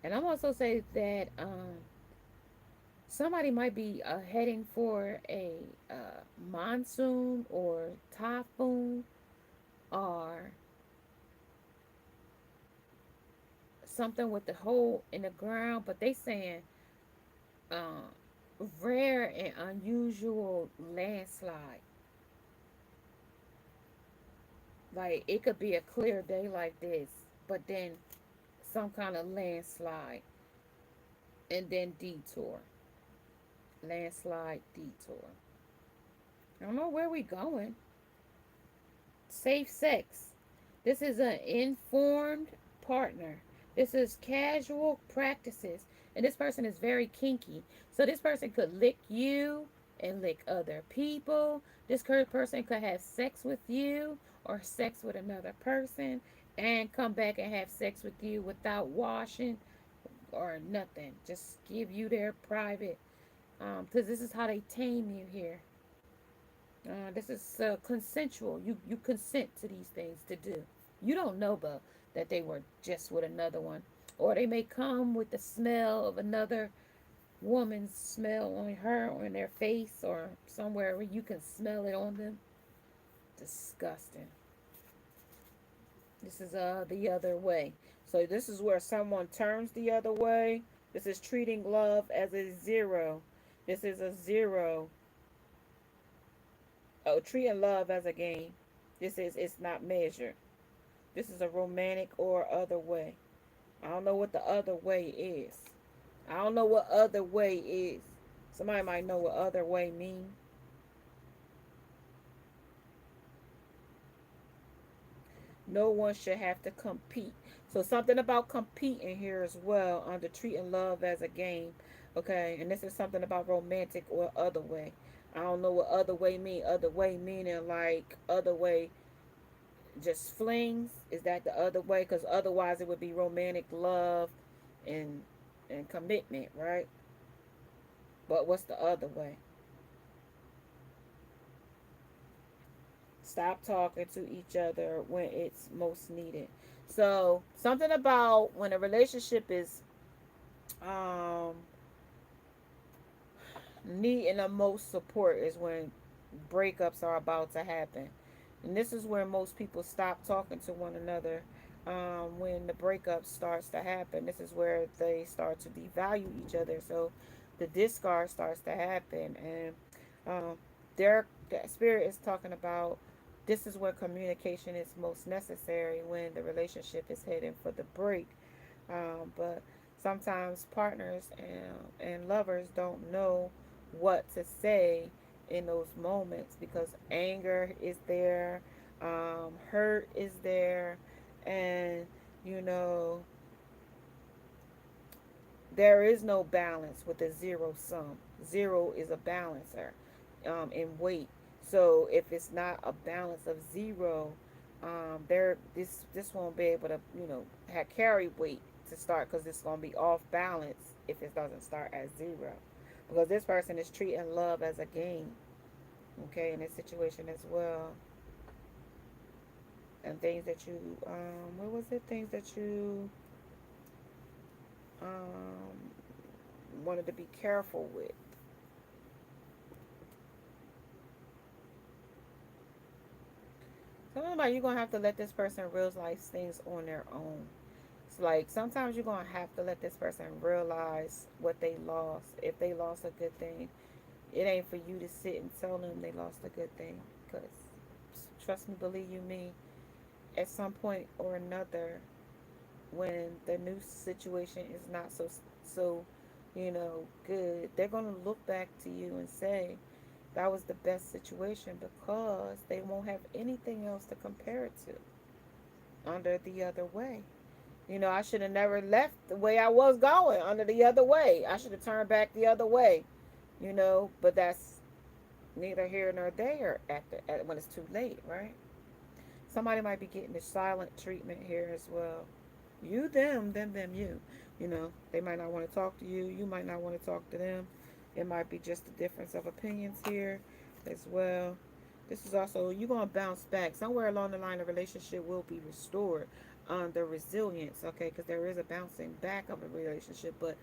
And I'm also say that somebody might be heading for a monsoon or typhoon or something with the hole in the ground, but they saying uh, rare and unusual landslide. Like it could be a clear day like this, but then some kind of landslide and then detour. Landslide detour. I don't know where we going. Safe sex. This is an informed partner. This is casual practices. And this person is very kinky. So this person could lick you and lick other people. This person could have sex with you or sex with another person and come back and have sex with you without washing or nothing. Just give you their private. Because this is how they tame you here. This is consensual. You consent to these things to do. You don't know, but that they were just with another one, or they may come with the smell of another woman's smell on her or in their face or somewhere where you can smell it on them. Disgusting. This is the other way. So this is where someone turns the other way. This is treating love as a zero. This is a zero. Oh, treating love as a game. This is it's not measured. This is a romantic or other way. I don't know what the other way is. I don't know what other way is. Somebody might know what other way mean. No one should have to compete. So something about competing here as well under treating love as a game. Okay, and this is something about romantic or other way. I don't know what other way mean. Other way meaning like other way just flings. Is that the other way? Because otherwise it would be romantic love and and commitment, right? But what's the other way? Stop talking to each other when it's most needed. So something about when a relationship is um needing the most support is when breakups are about to happen. And this is where most people stop talking to one another. When the breakup starts to happen, this is where they start to devalue each other. So the discard starts to happen, and um, their spirit is talking about this is where communication is most necessary when the relationship is heading for the break. But sometimes partners and lovers don't know what to say in those moments because anger is there, hurt is there, and you know, there is no balance with a zero sum. Zero is a balancer in weight. So if it's not a balance of zero, this won't be able to have carry weight to start because it's gonna be off balance if it doesn't start at zero, because this person is treating love as a game. Okay, in this situation as well, and things that you what was it? Things that you um wanted to be careful with. Sometimes you're gonna have to let this person realize things on their own. It's like sometimes you're gonna have to let this person realize what they lost. If they lost a good thing, it ain't for you to sit and tell them they lost a good thing. Cause trust me, believe you me, at some point or another, when the new situation is not so good, they're gonna look back to you and say that was the best situation because they won't have anything else to compare it to under the other way. I should have never left the way I was going under the other way. I should have turned back the other way, but that's neither here nor there when it's too late, right? Somebody might be getting the silent treatment here as well. You, them, you. They might not want to talk to you. You might not want to talk to them. It might be just a difference of opinions here as well. This is also, you're going to bounce back. Somewhere along the line, the relationship will be restored. The resilience, okay, because there is a bouncing back of a relationship, but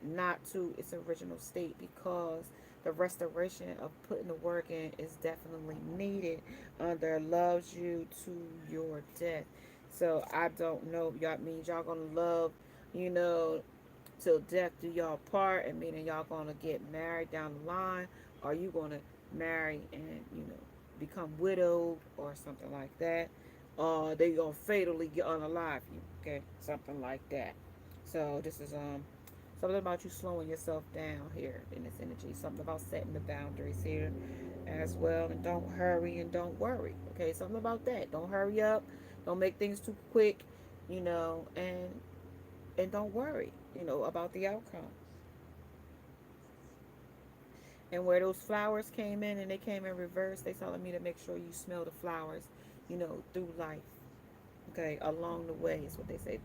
not to its original state because the restoration of putting the work in is definitely needed. There loves you to your death. So I don't know if y'all means y'all gonna love, you know, till death do y'all part, and meaning y'all gonna get married down the line, or you gonna marry and become widowed or something like that. They gonna fatally get unalive you, okay, something like that. So this is something about you slowing yourself down here in this energy. Something about setting the boundaries here as well, and don't hurry and don't worry. Okay, something about that. Don't hurry up. Don't make things too quick. And don't worry. About the outcome. And where those flowers came in and they came in reverse, they telling me to make sure you smell the flowers. Through life. Okay, along the way is what they say.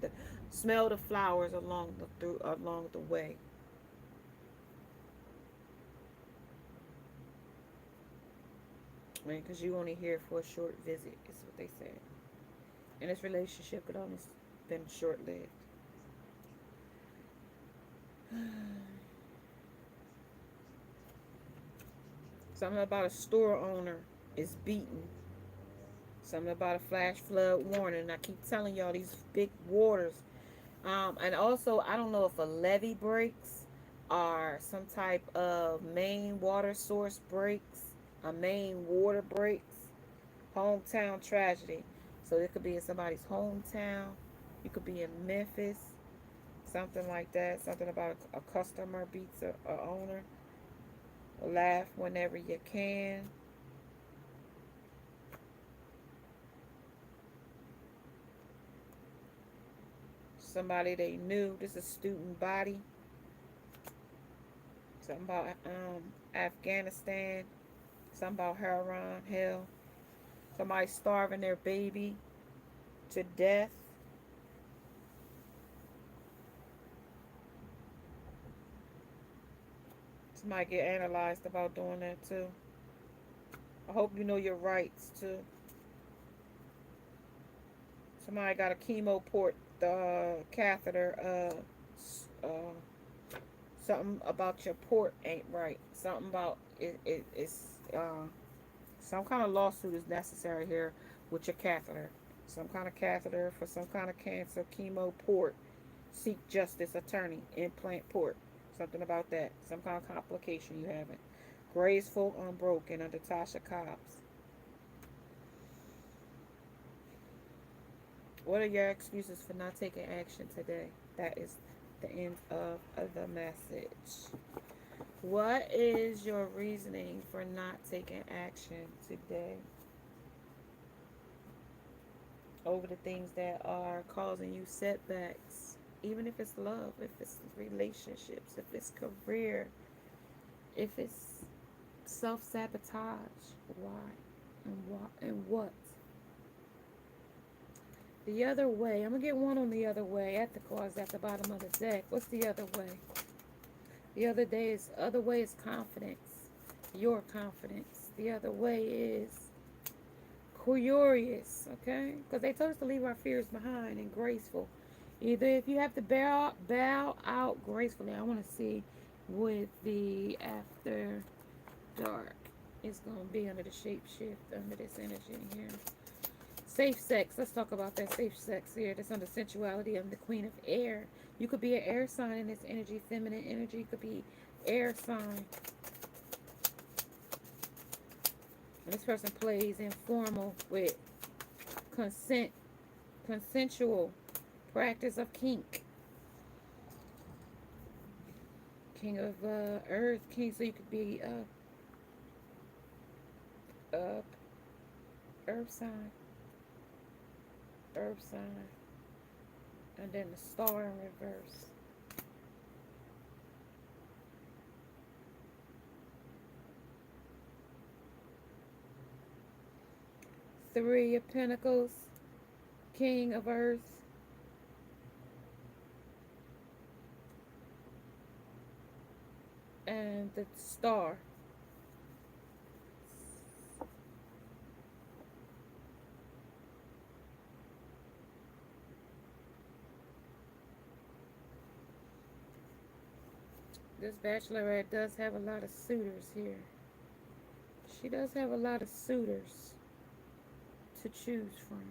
Smell the flowers along the way. Right? Because you only here for a short visit, is what they say. And this relationship could only been short lived. Something about a store owner is beaten. Something about a flash flood warning. I keep telling y'all these big waters. And also, I don't know if a levee breaks or some type of main water source breaks, a main water breaks. Hometown tragedy. So it could be in somebody's hometown. You could be in Memphis, something like that. Something about a customer beats a owner. Laugh whenever you can. Somebody they knew. This is a student body. Something about Afghanistan. Something about Haran, hell. Somebody starving their baby to death. Somebody get analyzed about doing that too. I hope you know your rights too. Somebody got a chemo port catheter. Something about your port ain't right. Something about it's some kind of lawsuit is necessary here with your catheter. Some kind of catheter for some kind of cancer, chemo port. Seek justice, attorney, implant port. Something about that. Some kind of complication you having. Graceful, unbroken under Tasha Cobbs. What are your excuses for not taking action today? That is the end of the message. What is your reasoning for not taking action today over the things that are causing you setbacks? Even if it's love, if it's relationships, if it's career, if it's self sabotage. Why? And what? And what? The other way. I'm going to get one on the other way. Ethical is at the bottom of the deck. What's the other way? Other way is confidence. Your confidence. The other way is curious, okay? Because they told us to leave our fears behind and graceful. Either if you have to bow out gracefully. I want to see with the after dark. It's going to be under the shape shift, under this energy in here. Safe sex. Let's talk about that safe sex here. That's under sensuality. I'm the queen of air. You could be an air sign in this energy, feminine energy. You could be air sign. And this person plays informal with consent, consensual practice of kink. King of earth, king. So you could be a earth sign. Earth sign. And then the star in reverse. Three of Pentacles, King of Earth, and the star. This bachelorette does have a lot of suitors here. She does have a lot of suitors to choose from.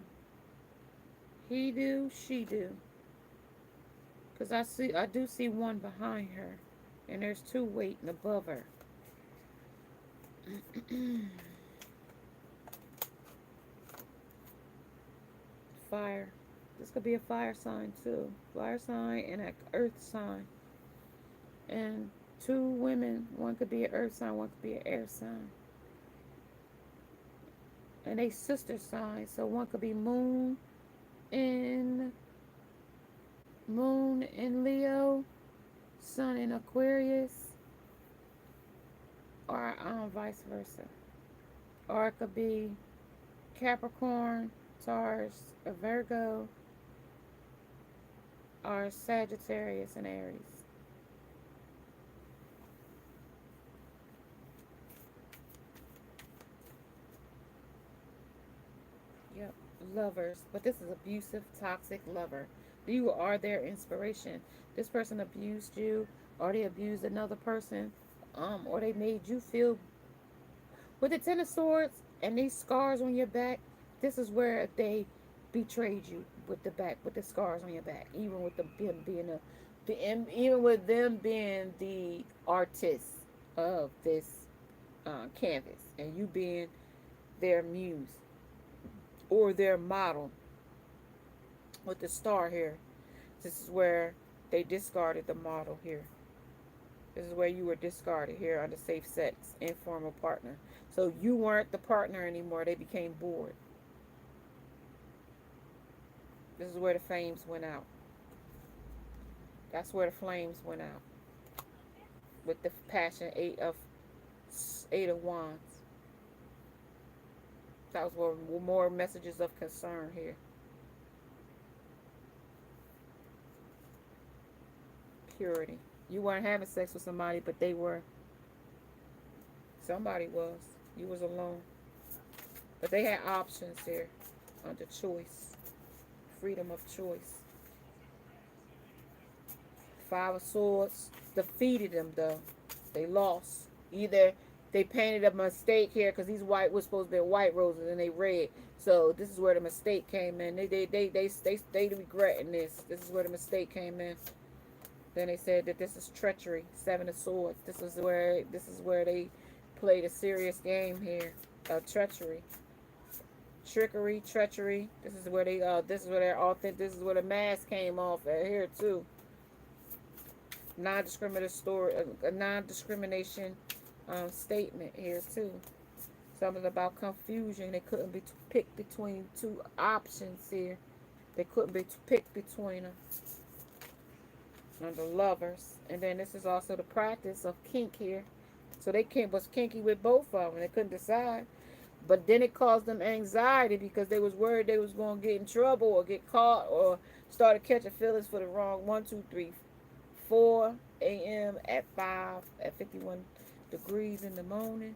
He do, she do. Because I do see one behind her. And there's two waiting above her. Fire. This could be a fire sign too. Fire sign and an earth sign. And two women. One could be an earth sign, one could be an air sign. And a sister sign. So one could be in Moon in Leo, Sun in Aquarius, or vice versa. Or it could be Capricorn, Taurus, or Virgo, or Sagittarius and Aries. Yep, lovers. But this is abusive, toxic lover. You are their inspiration. This person abused you, or they abused another person, or they made you feel. With the Ten of Swords and these scars on your back, this is where they betrayed you with the scars on your back. Even with them even with them being the artists of this canvas, and you being their muse or their model with the star here. This is where they discarded the model here. This is where you were discarded here under safe sex, informal partner. So you weren't the partner anymore. They became bored. This is where the flames went out. That's where the flames went out. With the passion, eight of wands. That was more messages of concern here. Purity. You weren't having sex with somebody, but they were Somebody was. You was alone. But they had options here under choice. Freedom of choice. Five of Swords defeated them though. They lost. Either they painted a mistake here because these white was supposed to be white roses and they red. So this is where the mistake came in. They regretting this. This is where the mistake came in. Then they said that this is treachery. Seven of Swords. This is where they played a serious game here of treachery. Trickery, treachery. This is where their authentic. This is where the mask came off at here too. Non-discriminatory story, a non-discrimination statement here too. Something about confusion. They couldn't be picked between two options here. They couldn't be picked between them. Under lovers, and then this is also the practice of kink here. So they was kinky with both of them. They couldn't decide, but then it caused them anxiety because they was worried they was going to get in trouble or get caught or started catching feelings for the wrong 4 a.m. at 51 degrees in the morning.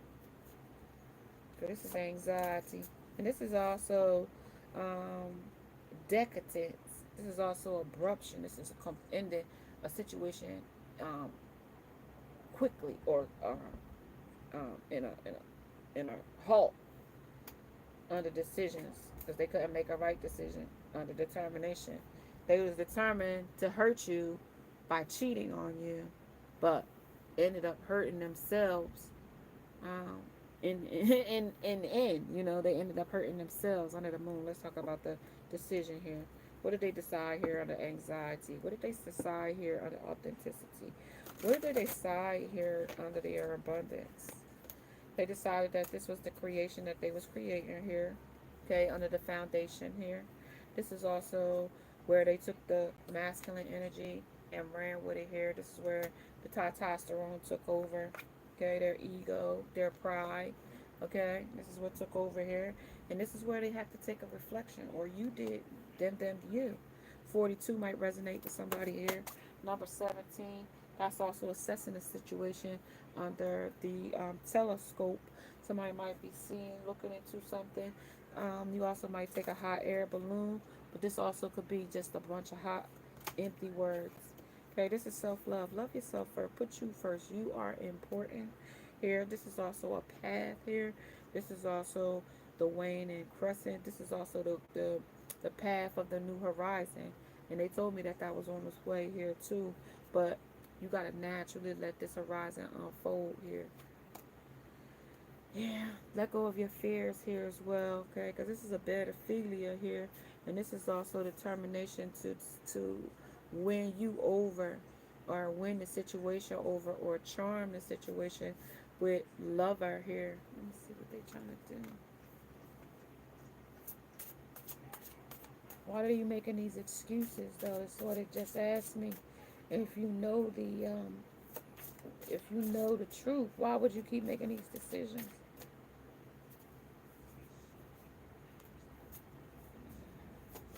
So this is anxiety. And this is also decadence. This is also abruption. This is ending a situation quickly or in a halt under decisions because they couldn't make a right decision under determination. They was determined to hurt you by cheating on you, but ended up hurting themselves. In the end, they ended up hurting themselves under the moon. Let's talk about the decision here. What did they decide here under anxiety? What did they decide here under authenticity? What did they decide here under their abundance? They decided that this was the creation that they was creating here. Okay, under the foundation here. This is also where they took the masculine energy and ran with it here. This is where the testosterone took over. Okay, their ego, their pride. Okay, this is what took over here. And this is where they have to take a reflection. Or you did, them, you. 42 might resonate with somebody here. Number 17, that's also assessing the situation under the telescope. Somebody might be seeing, looking into something. You also might take a hot air balloon. But this also could be just a bunch of hot, empty words. Okay, this is self-love. Love yourself first. Put you first. You are important here. This is also a path here. This is also the wane and crescent. This is also the path of the new horizon. And they told me that was on its way here too. But you got to naturally let this horizon unfold here. Yeah, let go of your fears here as well, okay? Because this is a pedophilia here. And this is also determination to win you over or win the situation over or charm the situation with lover here. Let me see what they're trying to do. Why are you making these excuses though? That's what it just asked me. If you know the truth, why would you keep making these decisions?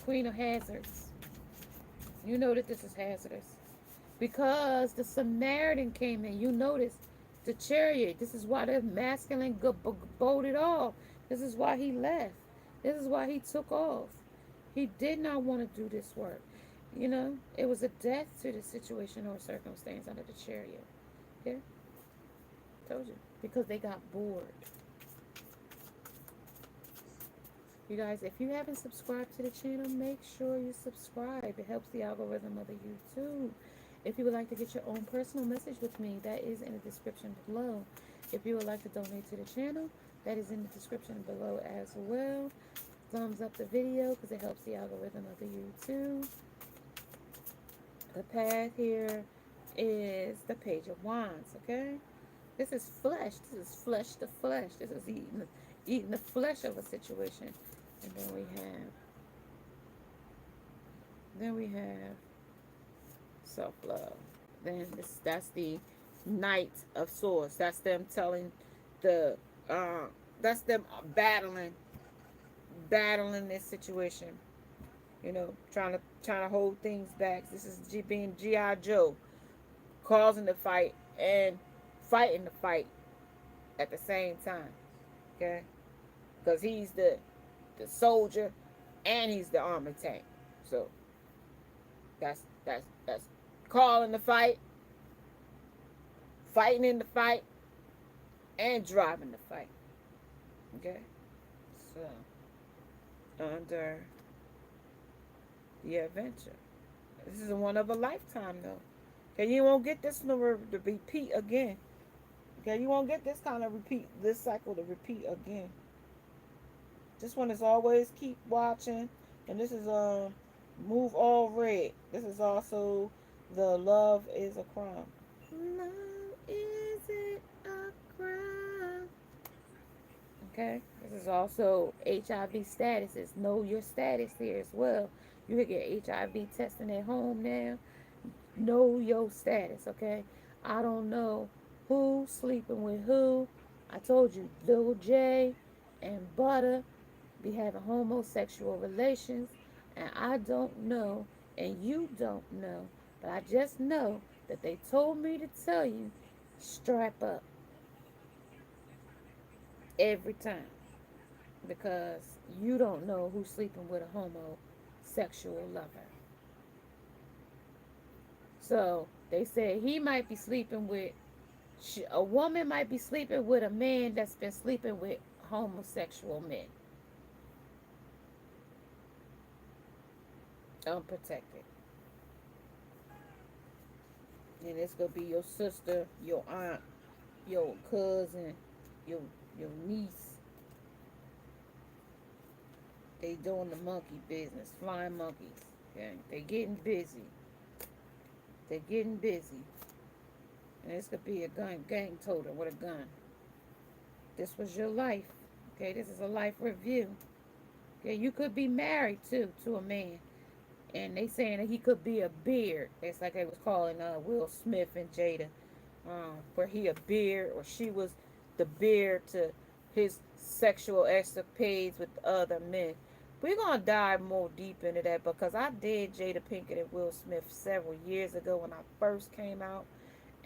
Queen of Hazards. You know that this is hazardous. Because the Samaritan came in. You notice the Chariot. This is why the masculine bolted off. This is why he left. This is why he took off. He did not want to do this work. It was a death to the situation or circumstance under the Chariot. Yeah, told you. Because they got bored. You guys, if you haven't subscribed to the channel, make sure you subscribe. It helps the algorithm of the YouTube. If you would like to get your own personal message with me, that is in the description below. If you would like to donate to the channel, that is in the description below as well. Thumbs up the video because it helps the algorithm of the YouTube. The path here is the Page of Wands, okay? This is flesh. This is flesh to flesh. This is eating the flesh of a situation. And then we have self-love. Then that's the Knight of Swords. That's them telling that's them battling this situation. Trying to hold things back. This is being G.I. Joe, causing the fight and fighting the fight. at the same time. Okay, because he's the soldier and he's the armored tank. So that's calling the fight, fighting in the fight, and driving the fight. Okay, so under the adventure, this is one of a lifetime though. Okay, you won't get this to repeat again. Okay, you won't get this kind of repeat, this cycle to repeat again. This one is always keep watching, and this is move all red. This is also the love is a crime. Love isn't a crime. Okay, this is also HIV statuses. Know your status here as well. You can get HIV testing at home now. Know your status. Okay, I don't know who's sleeping with who. I told you, Lil J and Butter be having homosexual relations, and I don't know, and you don't know, but I just know that they told me to tell you, strap up every time, because you don't know who's sleeping with a homosexual lover. So they said he might be sleeping with, a woman might be sleeping with a man that's been sleeping with homosexual men, unprotected. And it's gonna be your sister, your aunt, your cousin, your your niece. They doing the monkey business, flying monkeys. Okay, they getting busy. They getting busy, and this could be a gang toter with a gun. This was your life. Okay, this is a life review. Okay, you could be married too to a man, and they saying that he could be a beard. It's like they was calling Will Smith and Jada, where he a beard or she was the beard to his sexual escapades with other men. We're gonna dive more deep into that because I did Jada Pinkett and Will Smith several years ago when I first came out,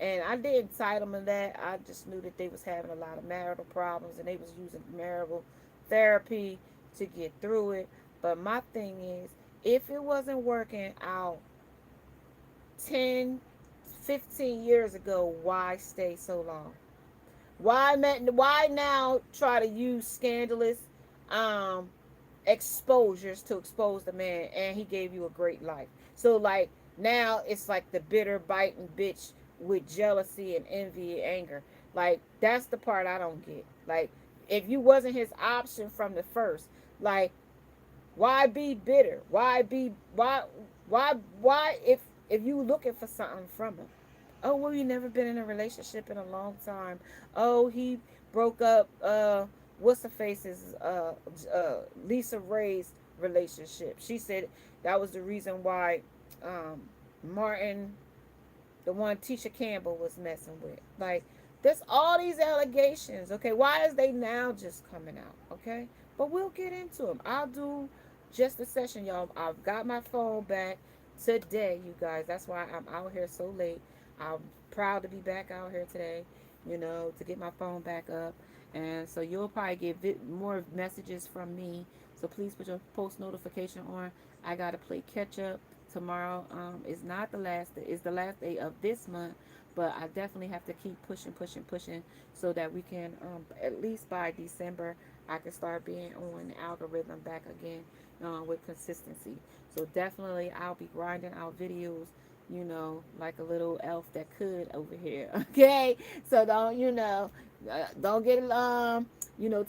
and I didn't cite them in that. I just knew that they was having a lot of marital problems and they was using marital therapy to get through it. But my thing is, if it wasn't working out 10, 15 years ago, why stay so long? Why now try to use scandalous um exposures to expose the man, and he gave you a great life? So like now it's like the bitter biting bitch with jealousy and envy and anger. Like that's the part I don't get. Like if you wasn't his option from the first, like why be bitter? Why if you looking for something from him? Oh well, you never been in a relationship in a long time. Oh, he broke up what's the face's Lisa Ray's relationship. She said that was the reason why um Martin, the one Tisha Campbell was messing with. Like, there's all these allegations. Okay, why is they now just coming out? Okay, but we'll get into them. I'll do just a session, y'all. I've got my phone back today, you guys. That's why I'm out here so late. I'm proud to be back out here today. To get my phone back up. And so you'll probably get more messages from me. So please put your post notification on. I gotta play catch up tomorrow. Is not the last day. Is the last day of this month, but I definitely have to keep pushing, pushing, pushing, so that we can at least by December I can start being on the algorithm back again with consistency. So definitely I'll be grinding out videos, like a little elf that could over here. Okay, so don't get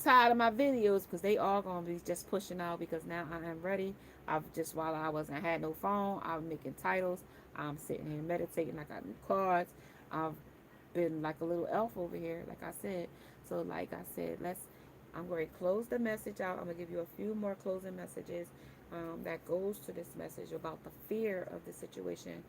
tired of my videos because they all gonna be just pushing out because now I am ready. I've just while I wasn't had no phone, I'm making titles. I'm sitting here meditating. I got new cards. I've been like a little elf over here, like I said. So like I said, I'm going to close the message out. I'm going to give you a few more closing messages that goes to this message about the fear of the situation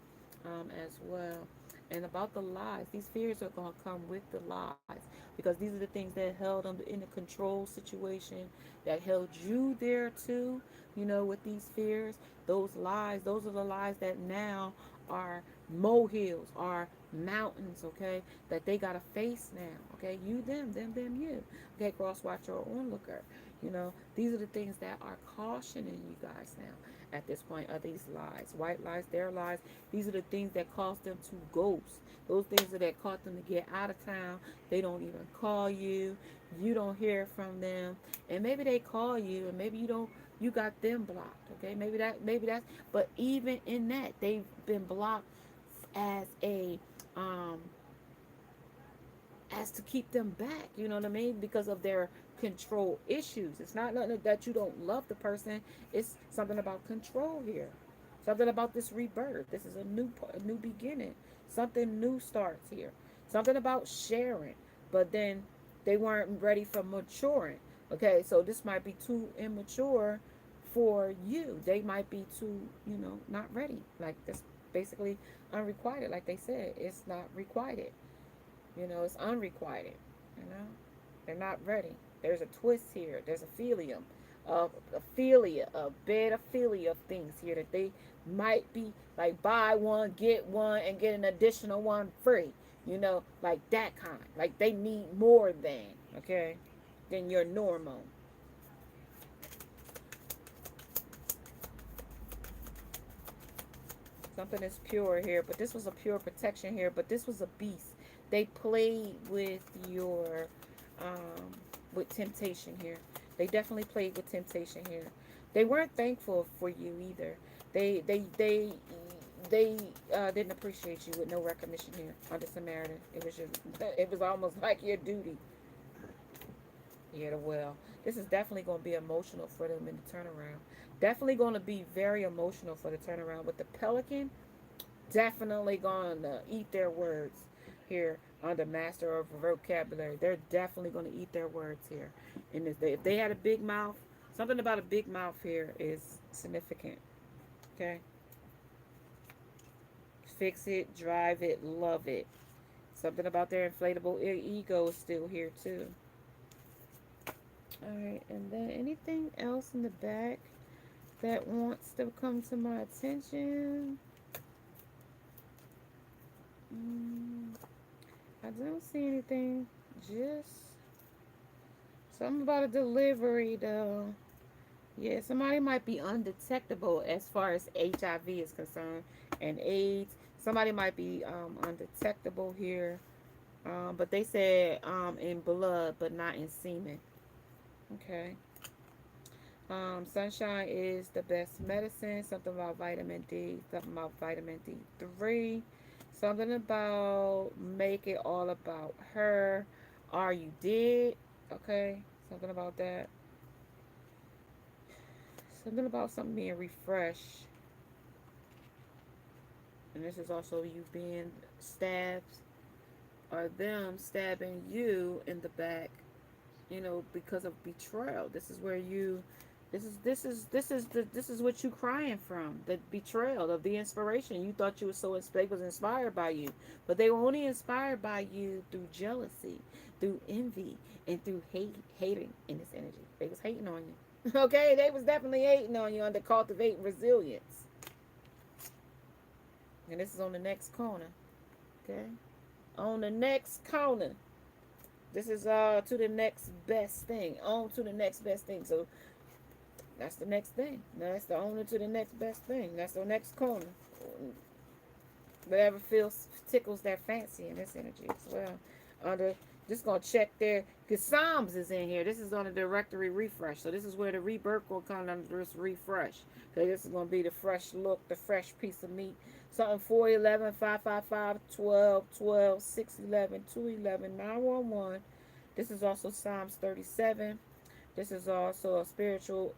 as well. And about the lies. These fears are going to come with the lies because these are the things that held them in a control situation that held you there too, with these fears. Those lies, those are the lies that now are molehills, are mountains, okay, that they got to face now, okay, you, them, you, okay, cross watcher or onlooker, these are the things that are cautioning you guys now at this point of these lies, white lies, their lies. These are the things that caused them to ghost. Those things that caused them to get out of town. They don't even call you. You don't hear from them. And maybe they call you and maybe you don't, you got them blocked. Okay. Maybe that's, but even in that, they've been blocked as a, um, as to keep them back, you know what I mean? Because of their control issues. It's not nothing that you don't love the person. It's something about control here. Something about this rebirth. This is a new beginning. Something new starts here. Something about sharing. But then they weren't ready for maturing. Okay, so this might be too immature for you. They might be too, not ready. Like this basically unrequited, like they said. It's not requited. It's unrequited. You know, they're not ready. There's a twist here. There's a philium of aphilia, a bedophilia of things here that they might be like buy one, get one, and get an additional one free. Like that kind. Like they need more okay, than your normal. Something is pure here, but this was a pure protection here, but this was a beast. They played with your with temptation here. They definitely played with temptation here. They weren't thankful for you either. They didn't appreciate you with no recognition here on the Samaritan. It was almost like your duty. Yeah, well, this is definitely going to be emotional for them in the turnaround. Definitely going to be very emotional for the turnaround. With the Pelican, definitely going to eat their words here on the master of vocabulary. They're definitely going to eat their words here. And if they had a big mouth, something about a big mouth here is significant. Okay? Fix it, drive it, love it. Something about their inflatable ego is still here too. All right, and then anything else in the back that wants to come to my attention? I don't see anything. Just something about a delivery, though. Yeah, somebody might be undetectable as far as HIV is concerned and AIDS. Somebody might be undetectable here. But they said in blood, but not in semen. Okay. Sunshine is the best medicine. Something about vitamin D. Something about vitamin D3. Something about make it all about her. Are you dead? Okay. Something about that. Something about something being refreshed. And this is also you being stabbed or them stabbing you in the back, because of betrayal. This is where you this is what you crying from. The betrayal of the inspiration. You thought you were so was inspired by you. But they were only inspired by you through jealousy, through envy, and through hating in this energy. They was hating on you. Okay, they was definitely hating on you under cultivating resilience. And this is on the next corner. Okay? On the next corner. This is to the next best thing. On to the next best thing. So that's the next thing. That's the owner to the next best thing. That's the next corner. Whatever feels tickles their fancy in this energy as well. Under just gonna check there because Psalms is in here. This is on the directory refresh. So this is where the rebirth will come under this refresh. Okay, this is gonna be the fresh look, the fresh piece of meat. Something 411, 555, 12, 12, 611, 211, 911. This is also Psalms 37. This is also a spiritual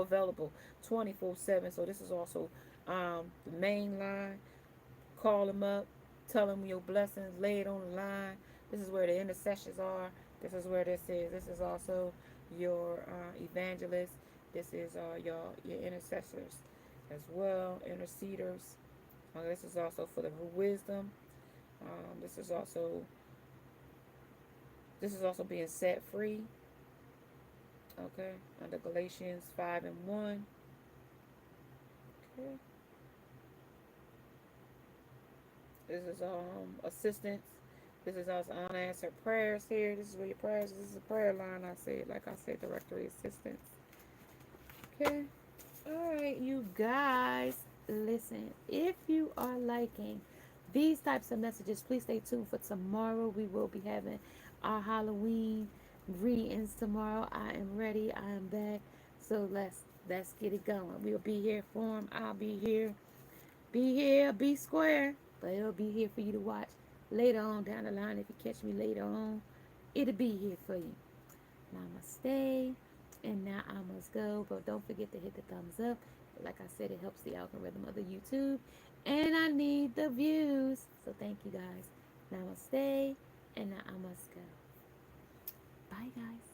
available 24/7. So this is also the main line. Call them up, tell them your blessings, lay it on the line. This is where the intercessions are. This is where this is. This is also your evangelists. This is your intercessors as well, interceders. This is also for the wisdom. This is also being set free. Okay, under Galatians 5:1. Okay. This is assistance. This is also unanswered prayers here. This is where your prayers. This is a prayer line. I said, like I said, directory assistance. Okay. All right, you guys, listen. If you are liking these types of messages, please stay tuned for tomorrow. We will be having our Halloween readings tomorrow. I am ready. I am back. So let's get it going. We'll be here for them. I'll be here. Be here. Be square. But it'll be here for you to watch later on down the line. If you catch me later on, it'll be here for you. Namaste. And now I must go. But don't forget to hit the thumbs up. Like I said, it helps the algorithm of the YouTube. And I need the views. So thank you guys. Namaste. And now I must go. Bye, guys.